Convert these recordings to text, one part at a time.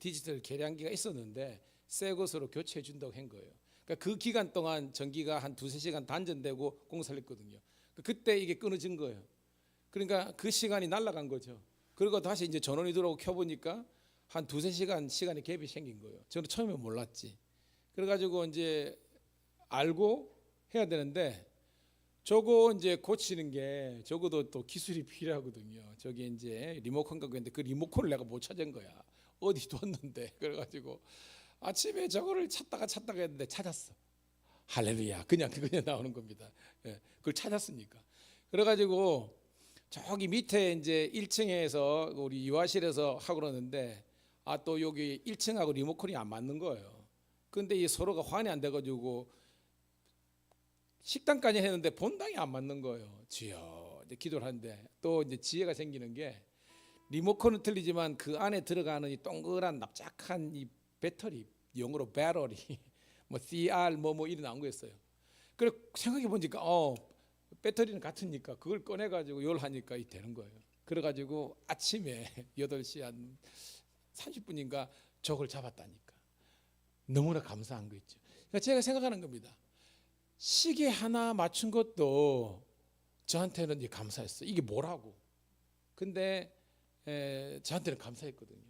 디지털 계량기가 있었는데 새 것으로 교체해 준다고 한 거예요. 그러니까 그 기간 동안 전기가 한 2-3시간 단전되고 공사를 했거든요. 그때 이게 끊어진 거예요. 그러니까 그 시간이 날아간 거죠. 그리고 다시 이제 전원이 들어오고 켜보니까 한 2-3시간 시간이 갭이 생긴 거예요. 저는 처음에 몰랐지. 그래가지고 이제 알고 해야 되는데 저거 이제 고치는 게 적어도 또 기술이 필요하거든요. 저기 이제 리모컨 갖고 있는데 그 리모컨을 내가 못 찾은 거야. 어디 뒀는데. 그래가지고 아침에 저거를 찾다가 했는데 찾았어. 할렐루야. 그냥 나오는 겁니다. 예, 그걸 찾았으니까. 그래가지고 저기 밑에 이제 1층에서 우리 유아실에서 하고 그러는데 또 여기 1층하고 리모컨이 안 맞는 거예요. 근데 이 서로가 환이 안 돼가지고 식당까지 했는데 본당이 안 맞는 거예요. 주여 이제 기도를 하는데 또 이제 지혜가 생기는 게 리모컨은 틀리지만 그 안에 들어가는 이 동그란 납작한 이 배터리, 영어로 배터리 뭐 CR 뭐 이런 나온 거였어요. 그래 생각해 보니까 배터리는 같으니까 그걸 꺼내 가지고 이걸 하니까 이 되는 거예요. 그래 가지고 아침에 8시 한 30분인가 저걸 잡았다니까. 너무나 감사한 거 있죠. 그러니까 제가 생각하는 겁니다. 시계 하나 맞춘 것도 저한테는 이제 감사했어요. 이게 뭐라고. 근데 저한테는 감사했거든요.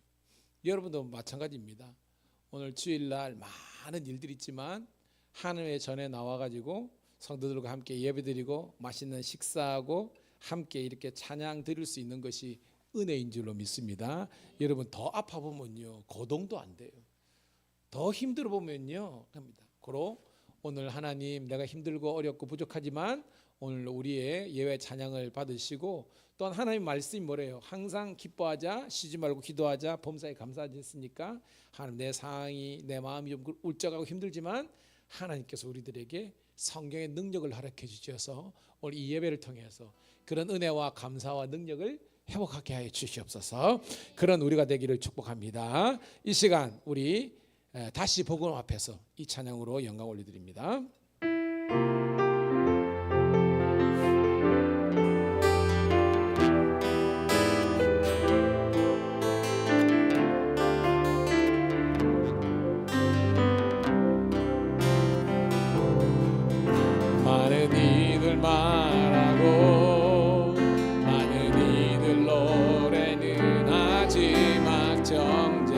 여러분도 마찬가지입니다. 오늘 주일날 많은 일들이 있지만 하나님의 전에 나와가지고 성도들과 함께 예배드리고 맛있는 식사하고 함께 이렇게 찬양 드릴 수 있는 것이 은혜인 줄로 믿습니다. 여러분 더 아파 보면요 고동도 안 돼요. 더 힘들어 보면요 합니다. 고로 오늘 하나님 내가 힘들고 어렵고 부족하지만 오늘 우리의 예외 찬양을 받으시고 또한 하나님 말씀이 뭐래요? 항상 기뻐하자, 쉬지 말고 기도하자, 범사에 감사하지 했으니까 하나님 내 상황이 내 마음이 좀 울적하고 힘들지만 하나님께서 우리들에게 성경의 능력을 허락해 주셔서 오늘 이 예배를 통해서 그런 은혜와 감사와 능력을 회복하게 하여 주시옵소서. 그런 우리가 되기를 축복합니다. 이 시간 우리 다시 복음 앞에서 이 찬양으로 영광 올려드립니다. 많은 이들 말하고 많은 이들 노래는 마지막 정자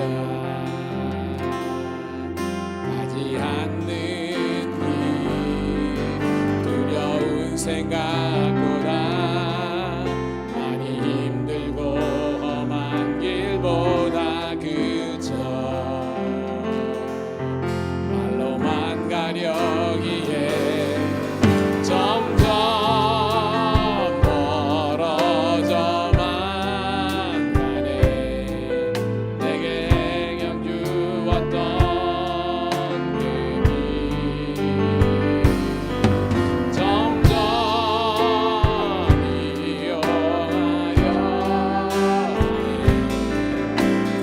가지 않는 길 두려운 생각보다 많이 힘들고 험한 길보다 그저 말로만 가려기에 점점 멀어져만 가네. 내게 경주었던 그 길 점점 이용하려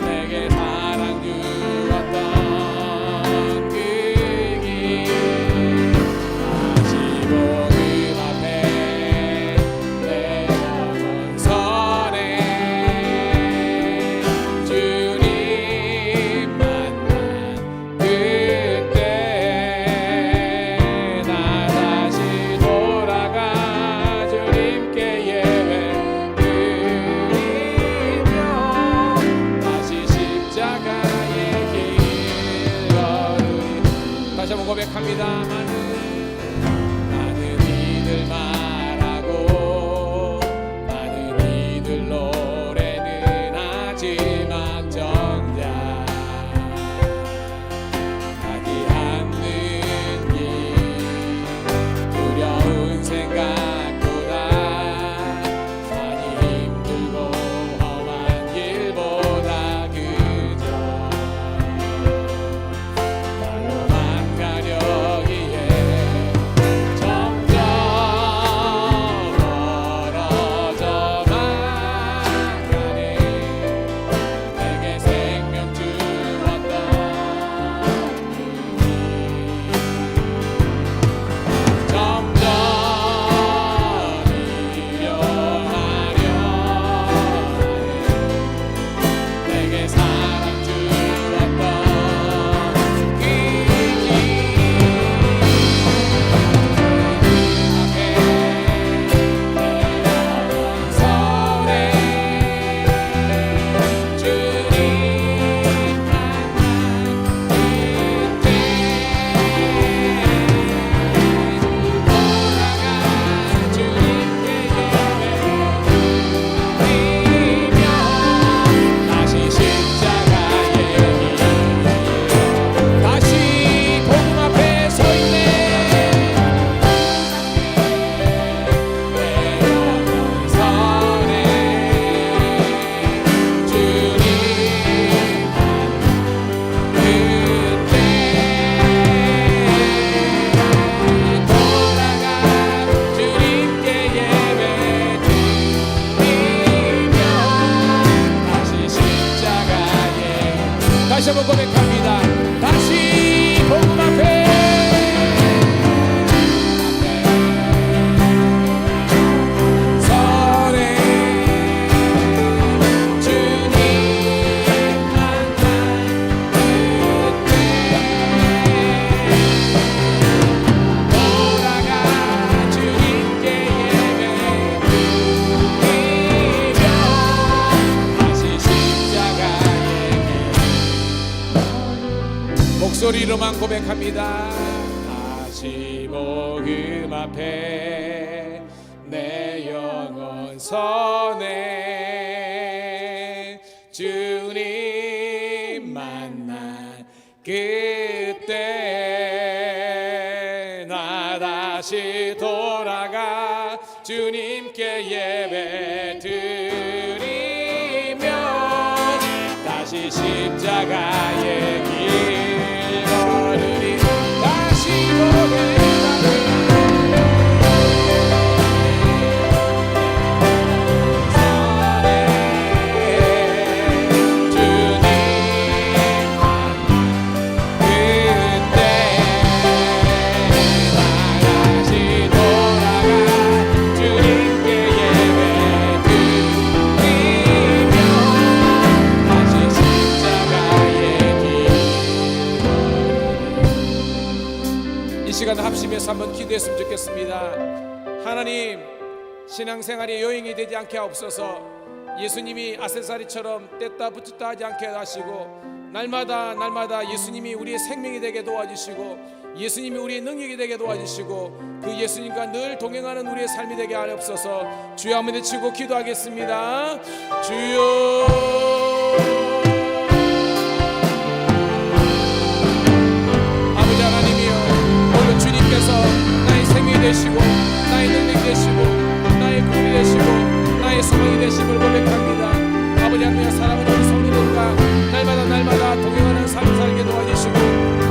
내게 사랑 주었던 그 길 다시 복음 앞에 내 영혼 선해 주님 만난 그때 나 다시 돌아가 주님께 예배 드리며 다시 십자가의 길 걸으리. 다시 한번 고백합니다. 많은 이들 말하고 많은 이들 노래는 마지막 정자 가지 않는 길 두려운 생각보다 많이 힘들고 험한 길보다 그저 말로만 가려기에 다시 한번 고백합니다. 다시 복음 앞에 목소리로만 고백합니다. 다시 복음 앞에 내 영혼 서네 주님 만난 그때 나 다시 돌아가 주님께 예배 드리며 다시 십자가의 길 합심해서 한번 기도했으면 좋겠습니다. 하나님, 신앙생활이 여행이 되지 않게 하옵소서. 예수님이 아세사리처럼 뗐다 붙였다 하지 않게 하시고 날마다 예수님이 우리의 생명이 되게 도와주시고 예수님이 우리의 능력이 되게 도와주시고 그 예수님과 늘 동행하는 우리의 삶이 되게 하옵소서. 주여 한번 외치고 기도하겠습니다. 주여 나의 생명이 되시고 나의 능력이 되시고 나의 꿈이 되시고 나의 소망이 되심을 고백합니다. 아버지 하나님, 사랑하는 우리 성도들과 날마다 동행하는 삶을 살게 도와주시고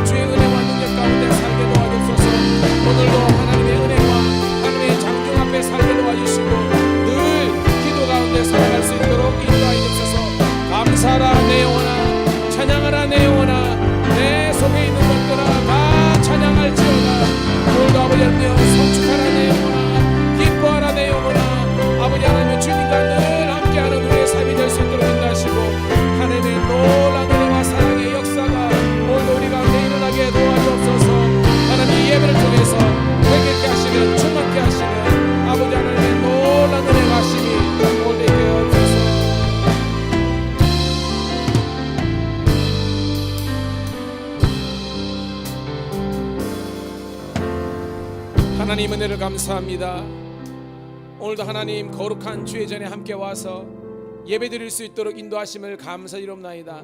주의 은혜와 능력 가운데 살게 도와주옵소서. 오늘도 하나님의 은혜와 하나님의 장중 앞에 살게 도와주시고 늘 기도 가운데 살아갈 수 있도록 인도하여 주옵소서. 감사하라 내 영혼아, 찬양하라 내 영혼아, 내 속에 있는 것들아 다 찬양할지어다. 오늘도 아버지 하나님 성축하라 내 영혼아, 기뻐하라 내 영혼아. 아버지 하나님 주님과 늘 함께하는 우리의 삶이 될 수 있도록 인도하시고 하나님의 놀라운 은혜와 사랑의 역사가 오늘도 우리 가운데 일어나게 도와주옵소서. 하나님 예배를 통해서 회개케 하시는 충만케 하시는 아버지 하나님의 놀라운 은혜와 하심이 오늘도 있게 하옵소서. 하나님 은혜를 감사합니다. 오늘도 하나님 거룩한 주의 전에 함께 와서 예배드릴 수 있도록 인도하심을 감사드리옵나이다.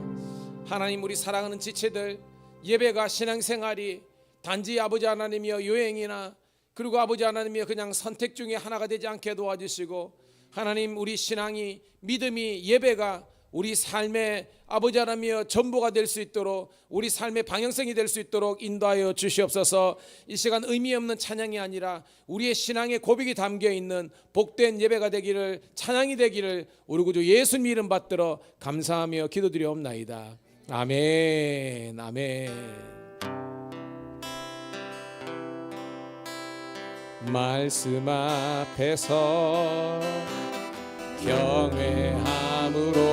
하나님, 우리 사랑하는 지체들 예배가 신앙생활이 단지 아버지 하나님이여 여행이나 그리고 아버지 하나님이여 그냥 선택 중에 하나가 되지 않게 도와주시고 하나님, 우리 신앙이 믿음이 예배가 우리 삶의 아버지 하나님이여 전부가 될 수 있도록 우리 삶의 방향성이 될 수 있도록 인도하여 주시옵소서. 이 시간 의미 없는 찬양이 아니라 우리의 신앙의 고백이 담겨있는 복된 예배가 되기를, 찬양이 되기를 우리 구주 예수님 이름 받들어 감사하며 기도드리옵나이다. 아멘. 아멘. 말씀 앞에서 경외함으로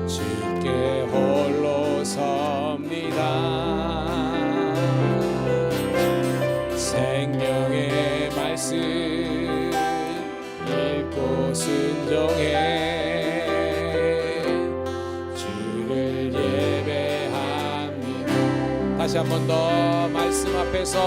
주께 홀로 섭니다. 생명의 말씀 읽고 순종해 주를 예배합니다. 다시 한 번 더 말씀 앞에서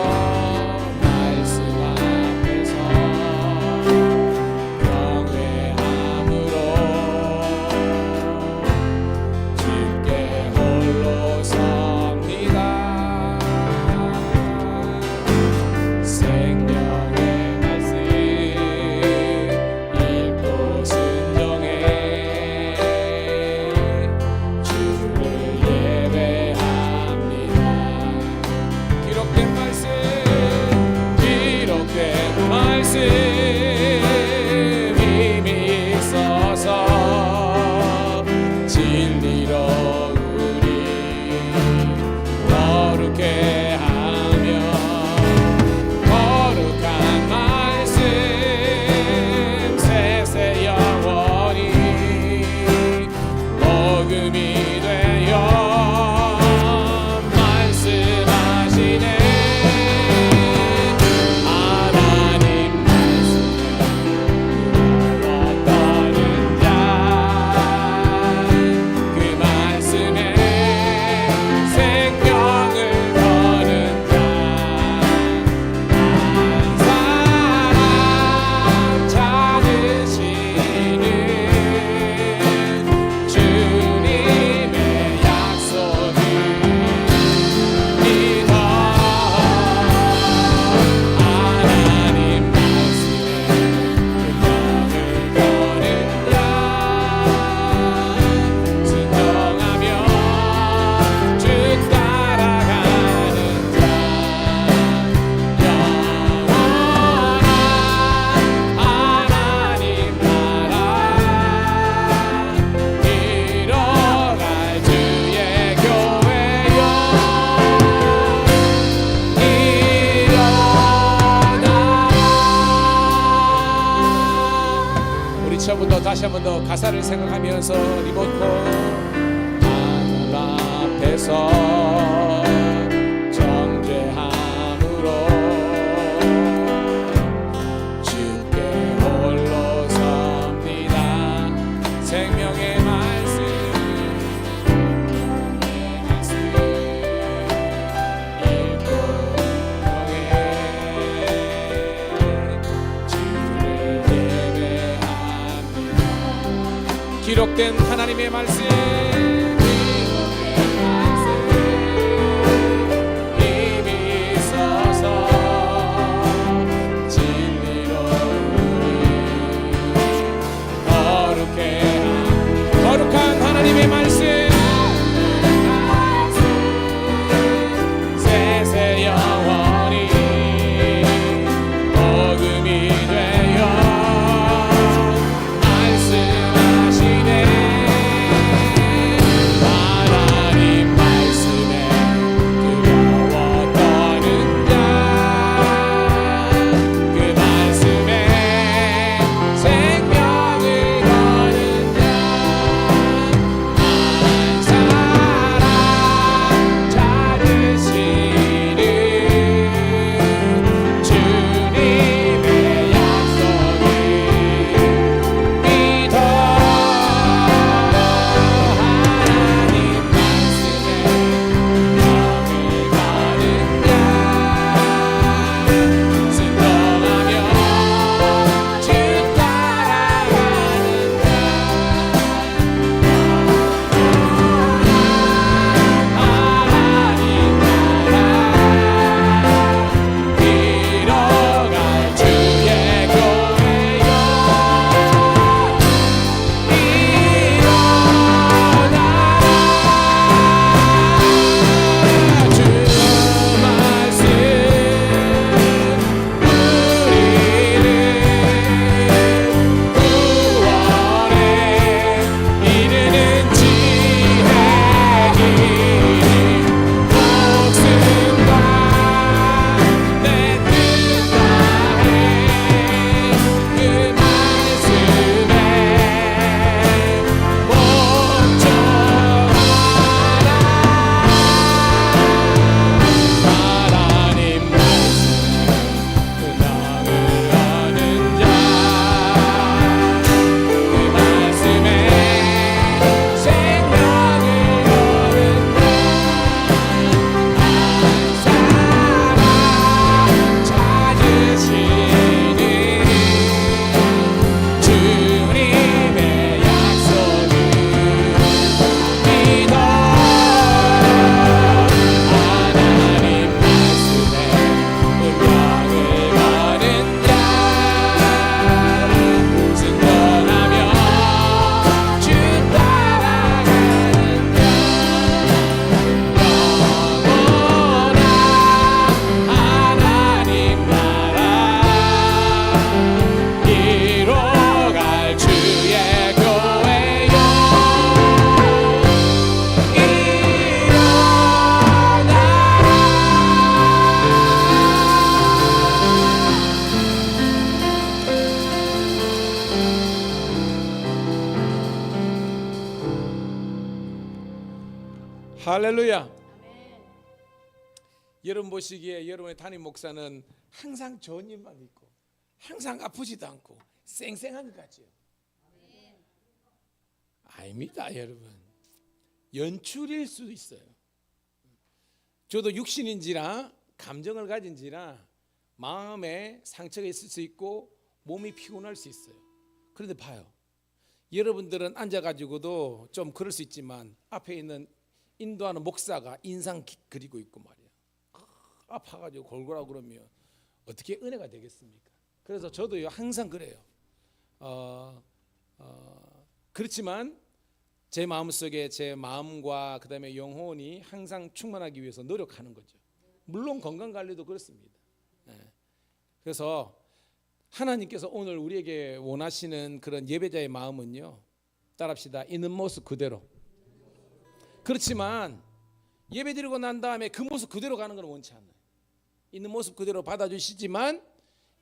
기록된 말씀 복음이 되어 말씀하시네. 하나님 말씀에 얻어가는 자, 그 말씀에 생명을 거는 자, 한 사람 찾으시는 주님의 약속을 믿어 하나님 말씀에 생명을 거는 자, 순종하며 쭉 따라가는 자, 영원한 하나님 나라 이뤄갈 주의 교회여 일어나. 우리 처음부터 다시 한 번 더 가사를 생각하면서 리모컨 하늘 앞에서 정죄함으로 주께 홀로 섭니다. 생명의 말씀, 읽고 통해 주를 예배합니다. 기록된 하나님의 말씀, 힘이 있어서 진리로 우리 거룩한 하나님의 말씀, 세세 영원히 복음이 되어 말씀하시네. 할렐루야. 여러분 보시기에 여러분의 담임 목사는 항상 좋은 일만 있고 항상 아프지도 않고 쌩쌩한 것 같죠? 아닙니다, 여러분. 연출일 수도 있어요. 저도 육신인지라 감정을 가진지라 마음에 상처가 있을 수 있고 몸이 피곤할 수 있어요. 그런데 봐요, 여러분들은 앉아가지고도 좀 그럴 수 있지만 앞에 있는 인도하는 목사가 인상 그리고 있고 말이야. 아파가지고 골골하고 그러면 어떻게 은혜가 되겠습니까? 그래서 저도요 항상 그래요. 그렇지만 제 마음속에 제 마음과 그다음에 영혼이 항상 충만하기 위해서 노력하는 거죠. 물론 건강관리도 그렇습니다. 그래서 하나님께서 오늘 우리에게 원하시는 그런 예배자의 마음은요, 따라합시다. 있는 모습 그대로. 그렇지만 예배 드리고 난 다음에 그 모습 그대로 가는 건 원치 않아요. 있는 모습 그대로 받아주시지만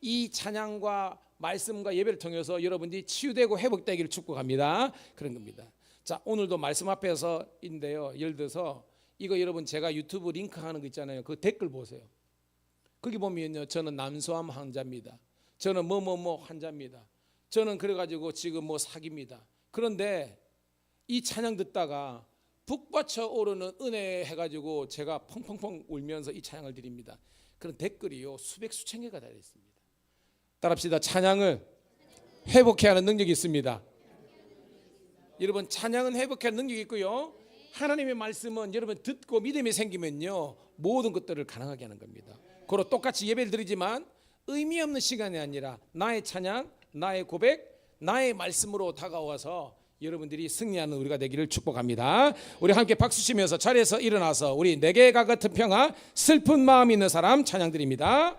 이 찬양과 말씀과 예배를 통해서 여러분들이 치유되고 회복되기를 축복합니다. 그런 겁니다. 자, 오늘도 말씀 앞에서인데요, 예를 들어서 이거 여러분 제가 유튜브 링크하는 거 있잖아요. 그 댓글 보세요. 거기 보면요, 저는 남소암 환자입니다. 저는 뭐뭐뭐 환자입니다. 저는 그래가지고 지금 뭐 사깁니다. 그런데 이 찬양 듣다가 북받쳐 오르는 은혜 해가지고 제가 펑펑펑 울면서 이 찬양을 드립니다. 그런 댓글이요 수백 수천 개가 달려 있습니다. 따라합시다. 찬양을 회복해야 하는 능력이 있습니다. 여러분, 찬양은 회복해야 하는 능력이 있고요, 하나님의 말씀은 여러분 듣고 믿음이 생기면요 모든 것들을 가능하게 하는 겁니다. 그리고 똑같이 예배를 드리지만 의미 없는 시간이 아니라 나의 찬양, 나의 고백, 나의 말씀으로 다가와서 여러분들이 승리하는 우리가 되기를 축복합니다. 우리 함께 박수 치면서 자리에서 일어나서 우리 내게가 같은 평화, 슬픈 마음 있는 사람 찬양 드립니다.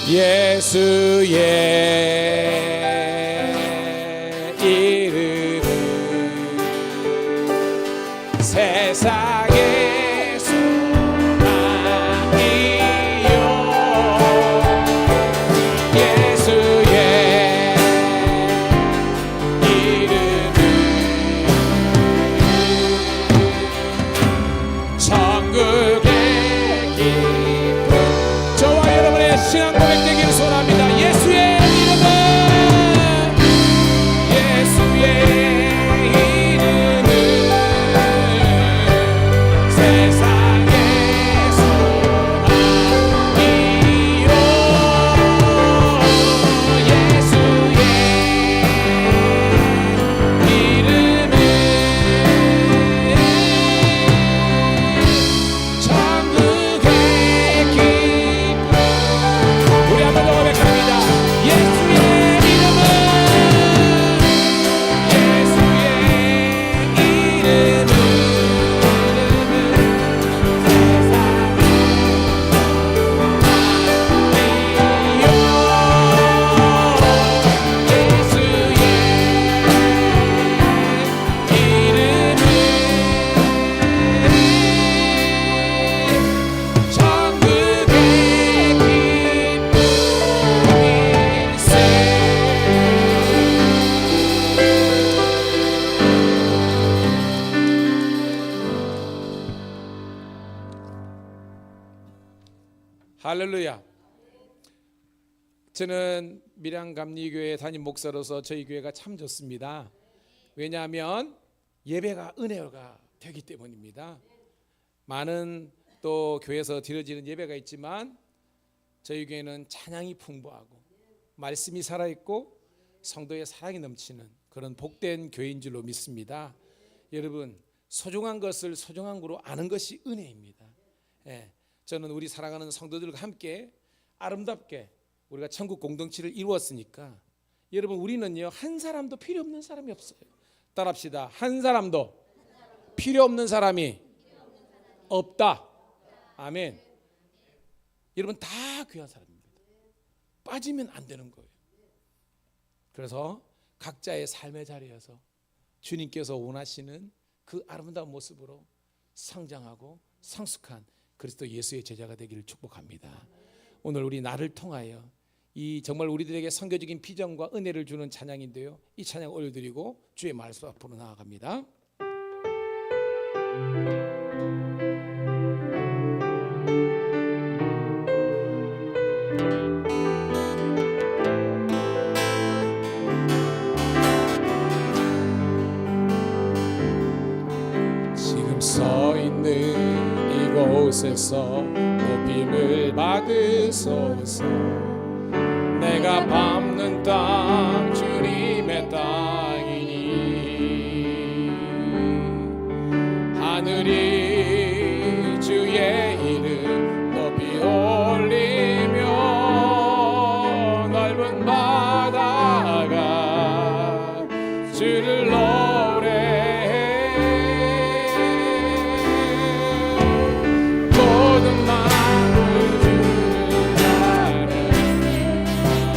예수의 이름은 세상의 소망이요 예수의 이름은 천국의 기쁨. 저와 여러분의 신앙 고백되기를 소원합니다. 예수의 이름은 예수의 이름은 세상의 소망이요 예수의 이름은 천국의 기쁨. 우리 한번 더 고백합니다. 예수의 이름은 예수의 이름은 할렐루야. 저는 밀양감리교회 담임 목사로서 저희 교회가 참 좋습니다. 왜냐하면 예배가 은혜가 되기 때문입니다. 많은 또 교회에서 드려지는 예배가 있지만 저희 교회는 찬양이 풍부하고 말씀이 살아있고 성도의 사랑이 넘치는 그런 복된 교회인 줄로 믿습니다. 여러분, 소중한 것을 소중한 거로 아는 것이 은혜입니다. 저는 우리 사랑하는 성도들과 함께 아름답게 우리가 천국 공동체를 이루었으니까 여러분, 우리는요 한 사람도 필요 없는 사람이 없어요. 따라합시다. 한 사람도 필요 없는 사람이 없다. 아멘. 여러분 다 귀한 사람입니다. 빠지면 안 되는 거예요. 그래서 각자의 삶의 자리에서 주님께서 원하시는 그 아름다운 모습으로 성장하고 성숙한 그리스도 예수의 제자가 되기를 축복합니다. 오늘 우리 나를 통하여 이 정말 우리들에게 선교적인 비전과 은혜를 주는 찬양인데요, 이 찬양 올려드리고 주의 말씀 앞으로 나아갑니다. 지금 서 있는 이곳에서 높임을 받으소서. 내가 밟는 땅 주님의 땅이니 하늘이 주의 이름 높이 올리며 넓은 바다가 주를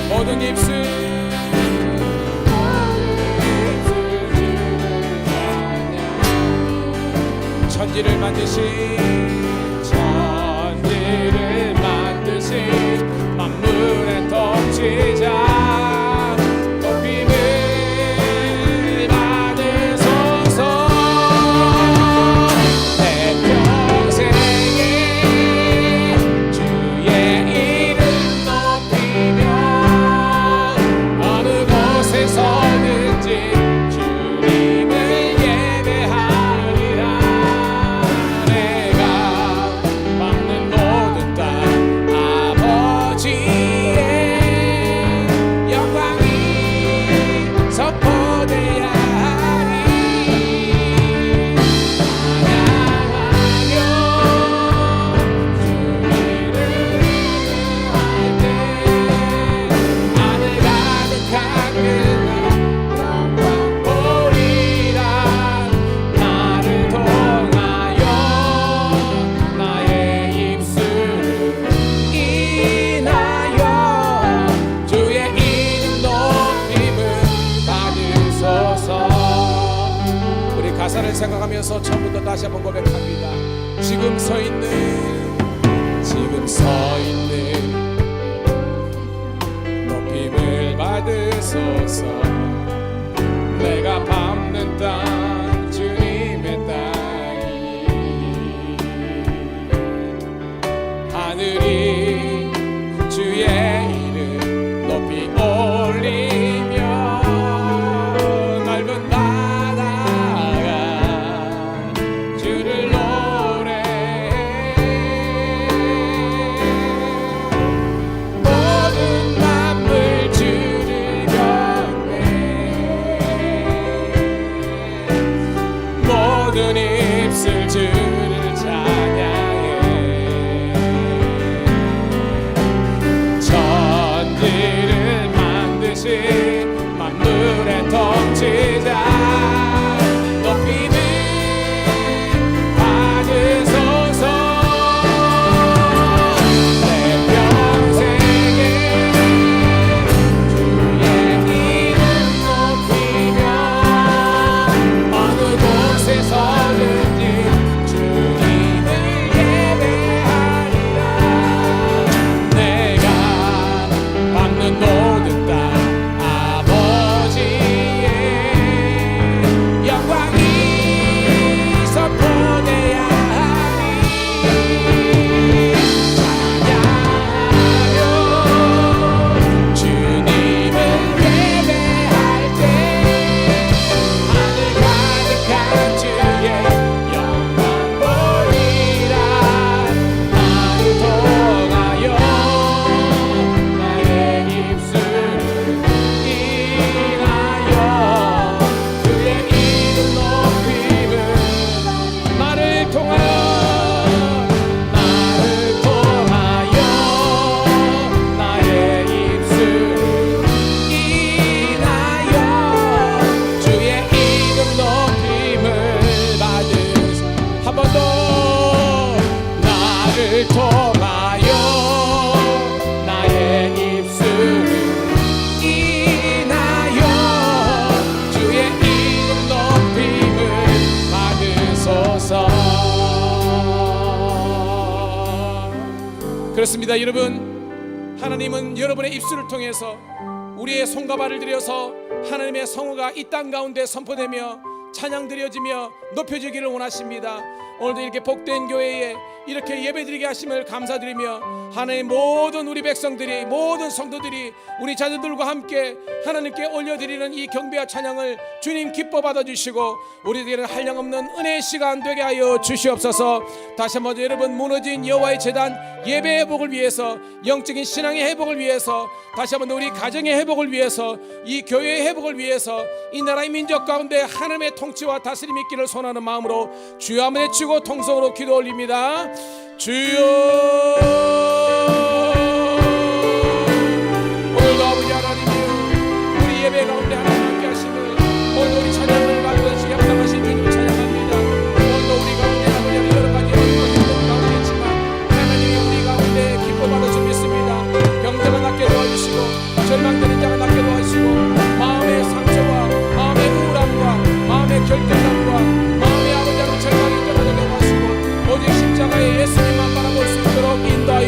모든 입술 천지를 만드신 만물의 통치자 높임을 받으소서. 내 평생에 주의 이름 높이며 어느 곳에서든지 주님을 예배하리라. 내가 나를 생각하면서 처음부터 다시 한번 고백합니다. 지금 서 있는 높임을 받으소서. 내가 밟는 땅 주님의 땅이니 하늘이 주의 이름 높이 올리며 넓은 바다가 주를 노래해. 모든 만물 주를 경배해. 모든 입술 주를 찬양해. 천지를 만드신 만물의 통치자 높이는 받으소서. 내 평생에 주의 이름 높이며 어느 곳에 서든지 주님을 예배하리라. 내가 밟는 모든 땅 아버지의 영광이 선포돼야 하니 찬양하며 주님을 예배할 때 하늘 가득한 주의 영광 보이라. 나를 통하여 나의 입술을 인하여 주의 이름 높임을 나를 통하여 나의 입술을 인하여 주의 이름 높임을 받으소. 한 번 더 나를 통하여 나의 입술을 인하여 주의 이름 높임을 받으소서. 그렇습니다. 여러분, 하나님은 여러분의 입술을 통해서 우리의 손과 발을 들여서 하나님의 성호가 이 땅 가운데 선포되며 찬양드려지며 높여지기를 원하십니다. 오늘도 이렇게 복된 교회에 이렇게 예배드리게 하심을 감사드리며 하나님 모든 우리 백성들이 모든 성도들이 우리 자녀들과 함께 하나님께 올려드리는 이 경배와 찬양을 주님 기뻐 받아주시고 우리들에게는 한량없는 은혜의 시간 되게 하여 주시옵소서. 다시 한번 여러분, 무너진 여호와의 제단 예배 회복을 위해서, 영적인 신앙의 회복을 위해서, 다시 한번 우리 가정의 회복을 위해서, 이 교회의 회복을 위해서, 이 나라의 민족 가운데 하나님의 통치와 다스림이 있기를 소원하는 마음으로 주여 한번 외치고 통성으로 기도 올립니다. 주여, 오늘도 아버지 하나님이여, 우리 예배 가운데 하나님 함께 하심을 오늘 우리 찬양을 받으시 합당하신 주님을 찬양합니다. 오늘도 우리 가운데 아버지 여러 가지 어려운 힘든 가운데 있지만 하나님이 우리 가운데 기뻐 받아주 믿습니다. 병자가 낫게 도와주시고 절망되는 자가 낫게 도와주시고 마음의 상처와 마음의 우울함과 마음의 결핍감과 마음의 아버지 하나님 절망이 떠나게 도와주시고 오직 십자가의 예수님만 바라볼 수 있도록 인도하여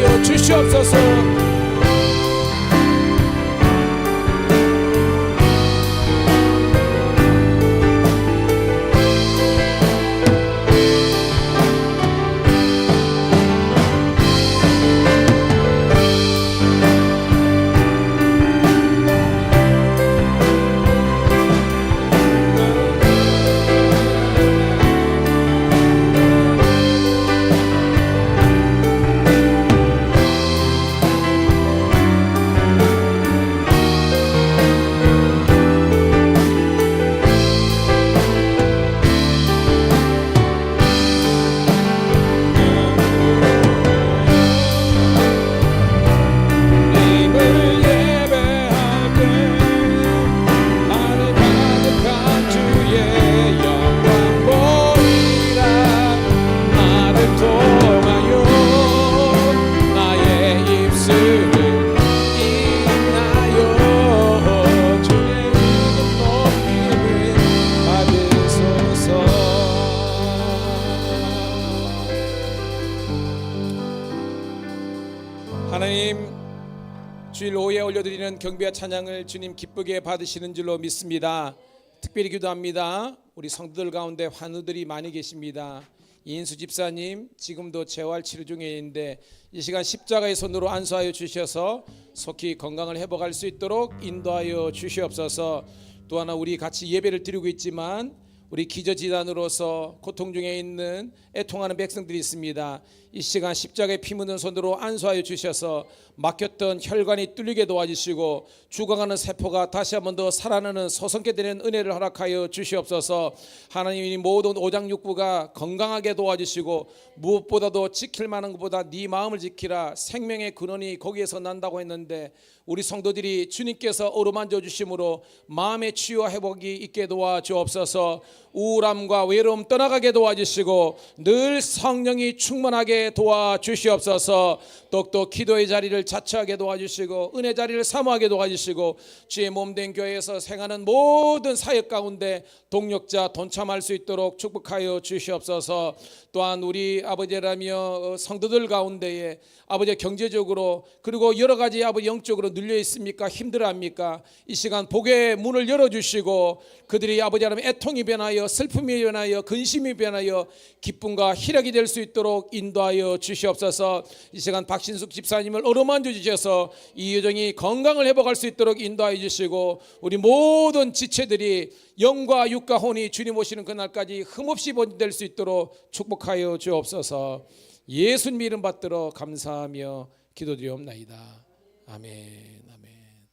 주일 오후에 올려드리는 경배와 찬양을 주님 기쁘게 받으시는 줄로 믿습니다. 특별히 기도합니다. 우리 성도들 가운데 환우들이 많이 계십니다. 이인수 집사님 지금도 재활 치료 중에 있는데 이 시간 십자가의 손으로 안수하여 주셔서 속히 건강을 회복할 수 있도록 인도하여 주시옵소서. 또 하나 우리 같이 예배를 드리고 있지만 우리 기저질환으로서 고통 중에 있는 애통하는 백성들이 있습니다. 이 시간 십자가에 피 묻은 손으로 안수하여 주셔서 막혔던 혈관이 뚫리게 도와주시고 죽어가는 세포가 다시 한번 더 살아나는 소성케 되는 은혜를 허락하여 주시옵소서. 하나님이 모든 오장육부가 건강하게 도와주시고 무엇보다도 지킬 만한 것보다 네 마음을 지키라. 생명의 근원이 거기에서 난다고 했는데 우리 성도들이 주님께서 어루만져 주심으로 마음의 치유와 회복이 있게 도와주옵소서. 우울함과 외로움 떠나가게 도와주시고 늘 성령이 충만하게 도와주시옵소서. 똑똑 기도의 자리를 자처하게 도와주시고 은혜 자리를 사모하게 도와주시고 주의 몸된 교회에서 생하는 모든 사역 가운데 동력자 동참할 수 있도록 축복하여 주시옵소서. 또한 우리 아버지라며 성도들 가운데에 아버지 경제적으로 그리고 여러 가지 아버지 영적으로 눌려 있습니까? 힘들어합니까? 이 시간 복의 문을 열어주시고 그들이 아버지라면 애통이 변하여 슬픔이 변하여 근심이 변하여 기쁨과 희락이 될 수 있도록 인도하여 주시옵소서. 이 시간 박신숙 집사님을 어루만져 주셔서 이 여정이 건강을 회복할 수 있도록 인도하여 주시고 우리 모든 지체들이 영과 육과 혼이 주님 오시는 그날까지 흠없이 번될 수 있도록 축복하여 주옵소서. 예수님 이름 받들어 감사하며 기도드리옵나이다. 아멘. 아멘.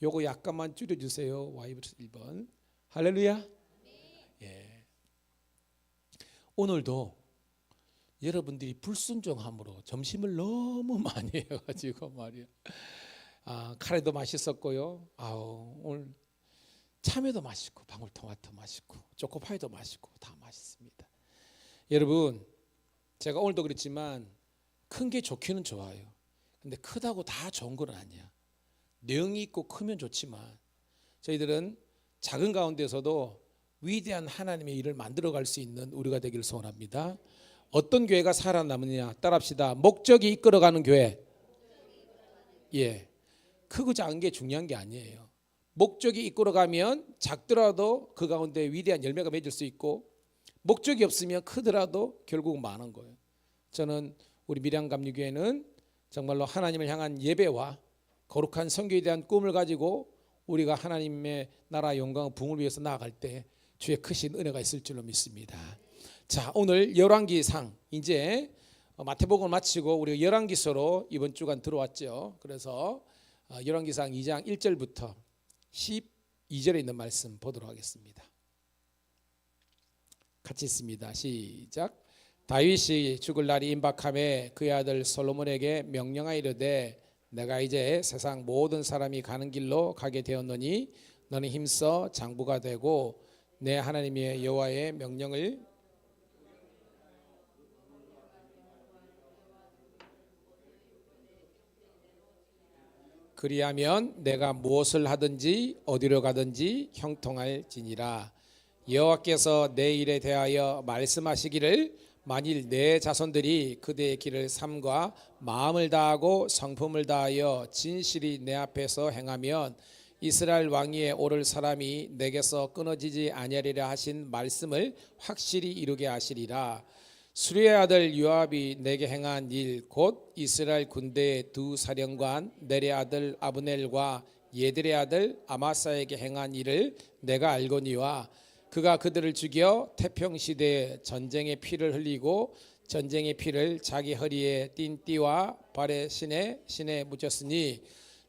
요거 약간만 줄여주세요. 와이브스 1번. 할렐루야. 예. 오늘도 여러분들이 불순종함으로 점심을 너무 많이 해가지고 말이야. 카레도 맛있었고요. 오늘 참외도 맛있고 방울토마토 맛있고 초코파이도 맛있고 다 맛있습니다. 여러분 제가 오늘도 그랬지만 큰 게 좋기는 좋아요. 근데 크다고 다 좋은 건 아니야. 내용이 있고 크면 좋지만 저희들은 작은 가운데서도 위대한 하나님의 일을 만들어갈 수 있는 우리가 되기를 소원합니다. 어떤 교회가 살아남느냐 따라합시다. 목적이 이끌어가는 교회. 예, 크고 작은 게 중요한 게 아니에요. 목적이 이끌어가면 작더라도 그 가운데 위대한 열매가 맺을 수 있고 목적이 없으면 크더라도 결국은 많은 거예요. 저는 우리 밀양감리교회는 정말로 하나님을 향한 예배와 거룩한 선교에 대한 꿈을 가지고 우리가 하나님의 나라 영광 부흥을 위해서 나아갈 때 주의 크신 은혜가 있을 줄로 믿습니다. 자, 오늘 열왕기상 이제 마태복음을 마치고 우리가 열왕기서로 이번 주간 들어왔죠. 그래서 열왕기상 2장 1절부터 12절에 있는 말씀 보도록 하겠습니다. 같이 있습니다. 시작. 다윗이 죽을 날이 임박함에 그의 아들 솔로몬에게 명령하여 이르되 내가 이제 세상 모든 사람이 가는 길로 가게 되었노니 너는 힘써 장부가 되고 내 하나님의 여호와의 명령을 그리하면 내가 무엇을 하든지 어디로 가든지 형통할지니라. 여호와께서 내 일에 대하여 말씀하시기를 만일 내 자손들이 그대의 길을 삼과 마음을 다하고 성품을 다하여 진실이 내 앞에서 행하면 이스라엘 왕위에 오를 사람이 내게서 끊어지지 아니하리라 하신 말씀을 확실히 이루게 하시리라. 수리의 아들 요압이 내게 행한 일 곧 이스라엘 군대의 두 사령관 넬의 아들 아브넬과 예들의 아들 아마사에게 행한 일을 내가 알거니와 그가 그들을 죽여 태평시대에 전쟁의 피를 흘리고 전쟁의 피를 자기 허리에 띤 띠와 발에 신에 묻혔으니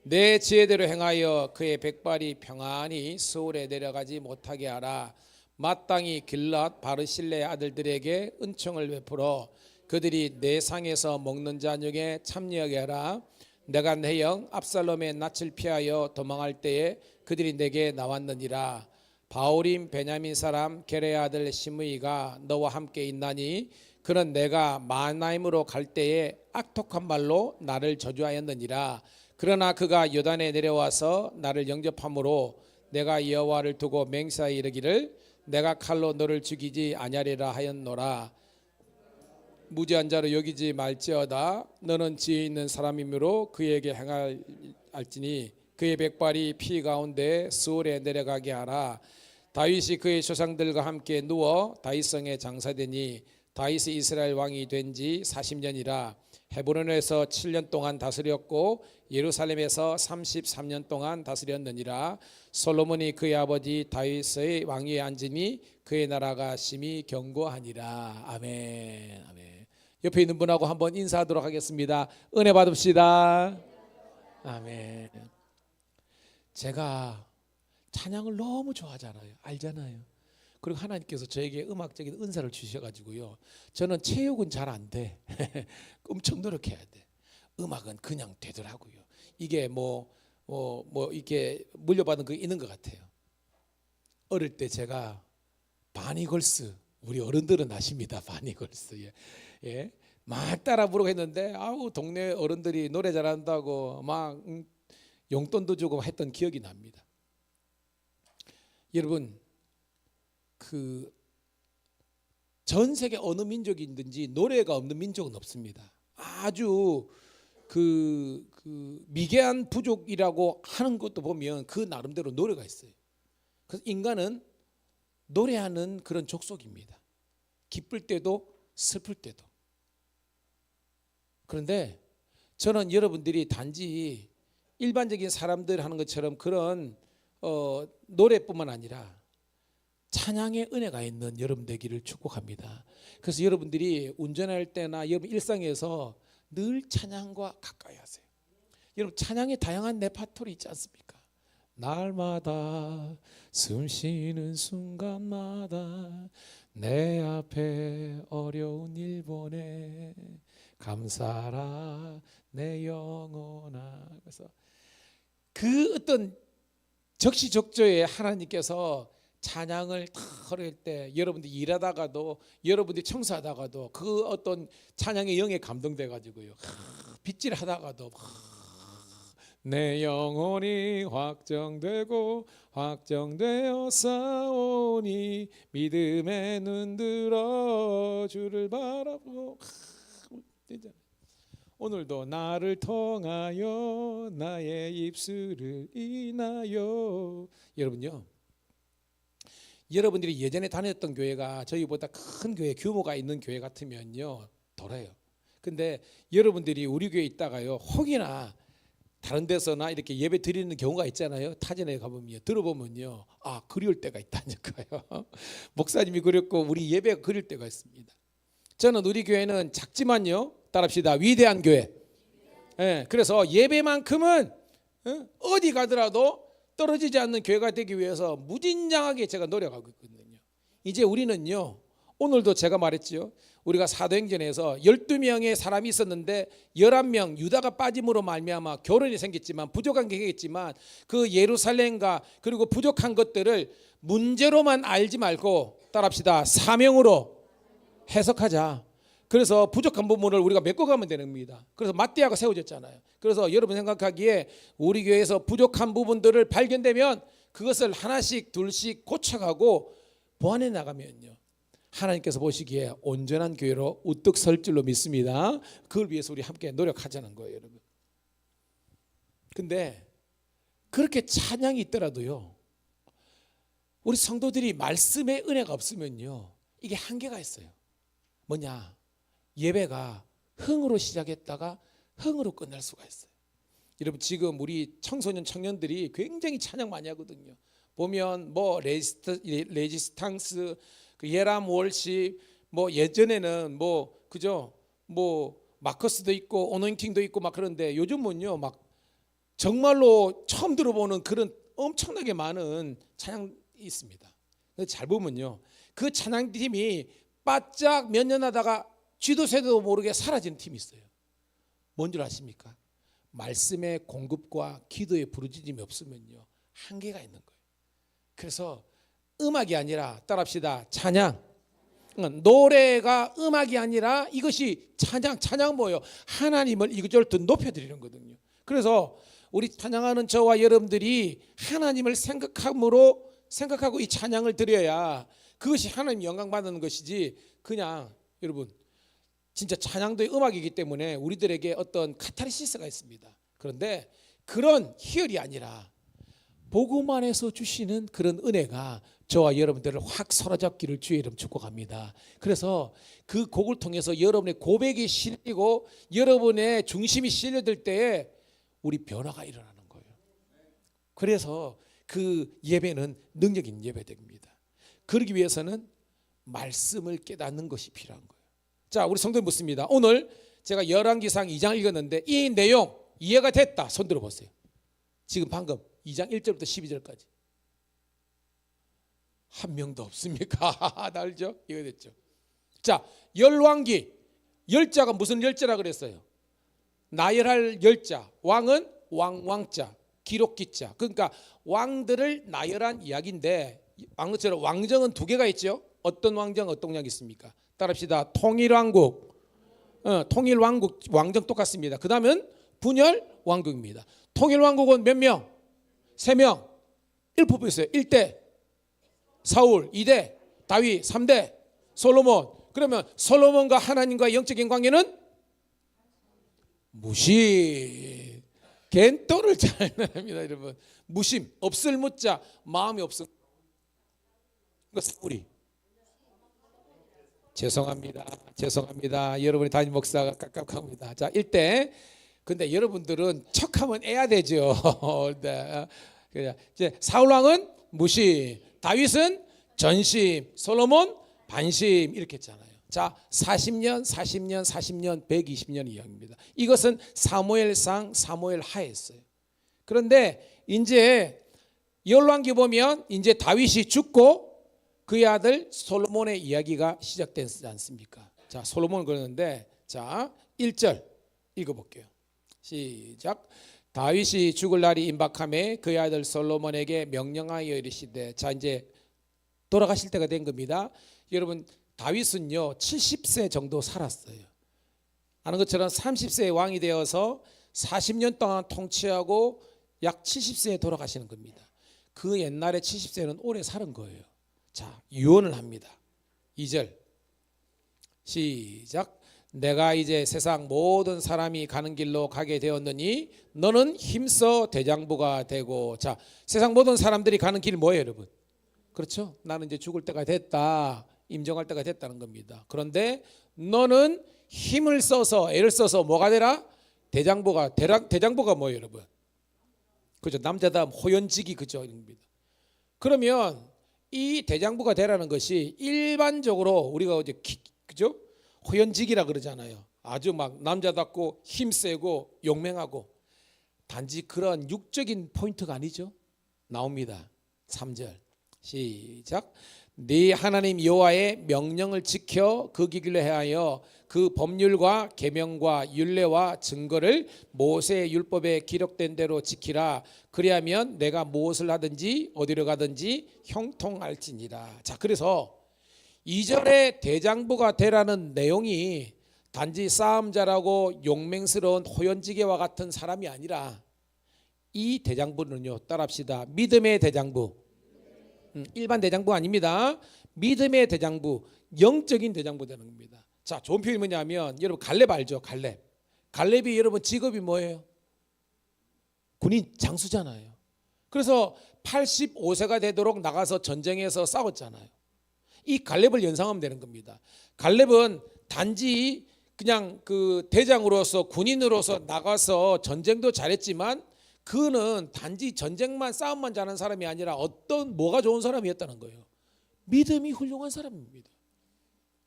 내 지혜대로 행하여 그의 백발이 평안히 서울에 내려가지 못하게 하라. 마땅히 길랏 바르실레의 아들들에게 은총을 베풀어 그들이 내 상에서 먹는 자 중에 참여하게 하라. 내가 내 형 압살롬의 낯을 피하여 도망할 때에 그들이 내게 나왔느니라. 바울임 베냐민 사람 게레의 아들 시므이가 너와 함께 있나니 그는 내가 마나임으로 갈 때에 악독한 말로 나를 저주하였느니라. 그러나 그가 요단에 내려와서 나를 영접함으로 내가 여호와를 두고 맹세하여 이르기를 내가 칼로 너를 죽이지 아니하리라 하였노라. 무지한 자로 여기지 말지어다. 너는 지혜 있는 사람이므로 그에게 행할지니 그의 백발이 피 가운데 수월에 내려가게 하라. 다윗이 그의 조상들과 함께 누워 다윗성에 장사되니 다윗이 이스라엘 왕이 된 지 40년이라. 헤브론에서 7년 동안 다스렸고 예루살렘에서 33년 동안 다스렸느니라. 솔로몬이 그의 아버지 다윗의 왕위에 앉으니 그의 나라가 심히 견고하니라. 아멘. 아멘. 옆에 있는 분하고 한번 인사하도록 하겠습니다. 은혜 받읍시다. 아멘. 제가 찬양을 너무 좋아하잖아요. 알잖아요. 그리고 하나님께서 저에게 음악적인 은사를 주셔가지고요, 저는 체육은 잘 안 돼. 엄청 노력해야 돼. 음악은 그냥 되더라고요. 이게 뭐 이렇게 물려받은 거 있는 것 같아요. 어릴 때 제가 바니걸스, 우리 어른들은 아십니다. 바니걸스. 예. 막 따라 부르고 했는데 아우 동네 어른들이 노래 잘한다고 막 용돈도 주고 했던 기억이 납니다. 여러분, 그 전 세계 어느 민족이든지 노래가 없는 민족은 없습니다. 아주 그 미개한 부족이라고 하는 것도 보면 그 나름대로 노래가 있어요. 그래서 인간은 노래하는 그런 족속입니다. 기쁠 때도 슬플 때도. 그런데 저는 여러분들이 단지 일반적인 사람들 하는 것처럼 그런 노래뿐만 아니라 찬양의 은혜가 있는 여러분 되기를 축복합니다. 그래서 여러분들이 운전할 때나 여러분 일상에서 늘 찬양과 가까이 하세요. 여러분 찬양의 다양한 레파토리 있지 않습니까? 날마다 숨 쉬는 순간마다 내 앞에 어려운 일 보내 감사라 내 영혼아. 그래서 그 어떤 적시적조에 하나님께서 찬양을 다 흐를 때 여러분들이 일하다가도 여러분들이 청소하다가도 그 어떤 찬양의 영에 감동돼 가지고요 빗질하다가도 내 영혼이 확정되고 확정되어 싸우니 믿음의 눈 들어 주를 바라보고 오늘도 나를 통하여 나의 입술을 인하여. 여러분요, 여러분들이 예전에 다녔던 교회가 저희보다 큰 교회, 규모가 있는 교회 같으면요 덜해요. 근데 여러분들이 우리 교회에 있다가요 혹이나 다른 데서나 이렇게 예배 드리는 경우가 있잖아요. 타전에 가보면 들어보면요, 아 그리울 때가 있다니까요. 목사님이 그립고 우리 예배가 그릴 때가 있습니다. 저는 우리 교회는 작지만요, 따라합시다, 위대한 교회. 그래서 예배만큼은 어디 가더라도 떨어지지 않는 교회가 되기 위해서 무진장하게 제가 노력하고 있거든요. 이제 우리는요, 오늘도 제가 말했죠, 우리가 사도행전에서 12명의 사람이 있었는데 11명 유다가 빠짐으로 말미암아 결혼이 생겼지만 부족한 게 있겠지만 그 예루살렘과 그리고 부족한 것들을 문제로만 알지 말고 따라합시다, 사명으로 해석하자. 그래서 부족한 부분을 우리가 메꿔가면 되는 겁니다. 그래서 마띠아가 세워졌잖아요. 그래서 여러분 생각하기에 우리 교회에서 부족한 부분들을 발견되면 그것을 하나씩 둘씩 고쳐가고 보완해 나가면요, 하나님께서 보시기에 온전한 교회로 우뚝 설 줄로 믿습니다. 그걸 위해서 우리 함께 노력하자는 거예요, 여러분. 근데 그렇게 찬양이 있더라도요, 우리 성도들이 말씀의 은혜가 없으면요 이게 한계가 있어요. 뭐냐? 예배가 흥으로 시작했다가 흥으로 끝날 수가 있어요. 여러분 지금 우리 청소년 청년들이 굉장히 찬양 많이 하거든요. 보면 뭐 레지스탕스, 그 예람 월십, 뭐 예전에는 뭐 그죠, 뭐 마커스도 있고 어노인팅도 있고 막 그런데 요즘은요 막 정말로 처음 들어보는 그런 엄청나게 많은 찬양이 있습니다. 잘 보면요 그 찬양팀이 바짝 몇 년 하다가 쥐도 새도 모르게 사라지는 팀이 있어요. 뭔 줄 아십니까? 말씀의 공급과 기도의 부르짖음이 없으면요 한계가 있는 거예요. 그래서 음악이 아니라 따라합시다, 찬양. 노래가 음악이 아니라 이것이 찬양 뭐예요? 하나님을 이것저것 더 높여드리는 거거든요. 그래서 우리 찬양하는 저와 여러분들이 하나님을 생각하고 이 찬양을 드려야 그것이 하나님 영광 받는 것이지, 그냥 여러분 진짜 찬양도의 음악이기 때문에 우리들에게 어떤 카타르시스가 있습니다. 그런데 그런 희열이 아니라 복음 안에서 주시는 그런 은혜가 저와 여러분들을 확 사로잡기를 주의 이름 축복합니다. 그래서 그 곡을 통해서 여러분의 고백이 실리고 여러분의 중심이 실려들 때에 우리 변화가 일어나는 거예요. 그래서 그 예배는 능력 있는 예배됩니다. 그러기 위해서는 말씀을 깨닫는 것이 필요한 거예요. 자, 우리 성도님 묻습니다. 오늘 제가 열왕기상 2장 읽었는데 이 내용 이해가 됐다. 손 들어보세요. 지금 방금 2장 1절부터 12절까지 한 명도 없습니까? 다 알죠? 이해됐죠? 자, 열왕기 열자가 무슨 열자라 그랬어요? 나열할 열자, 왕은 왕자, 기록기자. 그러니까 왕들을 나열한 이야기인데 왕처럼 왕정은 두 개가 있죠. 어떤 왕정, 어떤 왕이 있습니까? 따라합시다. 통일왕국, 통일왕국 왕정 똑같습니다. 그 다음은 분열왕국입니다. 통일왕국은 몇 명? 3명. 1포부 있어요. 1대 사울, 2대 다윗, 3대 솔로몬. 그러면 솔로몬과 하나님과 영적인 관계는 무심. 겐또를 잘 합니다, 여러분. 무심, 없을 묻자, 마음이 없음. 그 사울이 죄송합니다. 여러분이 담임 목사가 깝깝합니다. 자, 1대. 근데 여러분들은 척하면 애야 되죠. 네. 이제 사울 왕은 무심, 다윗은 전심, 솔로몬 반심 이렇게 했잖아요. 자, 40년, 120년 이야기입니다. 이것은 사무엘상, 사무엘 하였어요. 그런데 이제 열왕기 보면 이제 다윗이 죽고 그의 아들 솔로몬의 이야기가 시작되지 않습니까? 자, 솔로몬은 그러는데 자, 1절 읽어볼게요. 시작. 다윗이 죽을 날이 임박함에 그의 아들 솔로몬에게 명령하여 이르시되. 자, 이제 돌아가실 때가 된 겁니다. 여러분, 다윗은요 70세 정도 살았어요. 아는 것처럼 30세의 왕이 되어서 40년 동안 통치하고 약 70세에 돌아가시는 겁니다. 그 옛날에 70세는 오래 사는 거예요. 자, 유언을 합니다. 2절 시작. 내가 이제 세상 모든 사람이 가는 길로 가게 되었느니 너는 힘써 대장부가 되고. 자, 세상 모든 사람들이 가는 길이 뭐예요, 여러분? 그렇죠? 나는 이제 죽을 때가 됐다, 임종할 때가 됐다는 겁니다. 그런데 너는 힘을 써서, 애를 써서 뭐가 되라? 대장부가 뭐예요, 여러분? 그죠? 남자다 호연직이, 그죠? 입니다. 그러면 이 대장부가 되라는 것이 일반적으로 우리가 이제 그죠? 호연직이라 그러잖아요. 아주 막 남자답고 힘세고 용맹하고. 단지 그런 육적인 포인트가 아니죠. 나옵니다. 3절 시작. 네 하나님 여호와의 명령을 지켜 그 길로 행하여 그 법률과 계명과 율례와 증거를 모세의 율법에 기록된 대로 지키라. 그리하면 내가 무엇을 하든지 어디로 가든지 형통할지니라. 자, 그래서 2절에 대장부가 되라는 내용이 단지 싸움 잘하고 용맹스러운 호연지게와 같은 사람이 아니라 이 대장부는요, 따라합시다. 믿음의 대장부. 일반 대장부 아닙니다. 믿음의 대장부, 영적인 대장부 되는 겁니다. 자, 좋은 표현이 뭐냐면 여러분 갈렙 알죠? 갈렙이 여러분 직업이 뭐예요? 군인 장수잖아요. 그래서 85세가 되도록 나가서 전쟁에서 싸웠잖아요. 이 갈렙을 연상하면 되는 겁니다. 갈렙은 단지 그냥 그 대장으로서 군인으로서 나가서 전쟁도 잘했지만 그는 단지 전쟁만 싸움만 잘하는 사람이 아니라 어떤 뭐가 좋은 사람이었다는 거예요. 믿음이 훌륭한 사람입니다.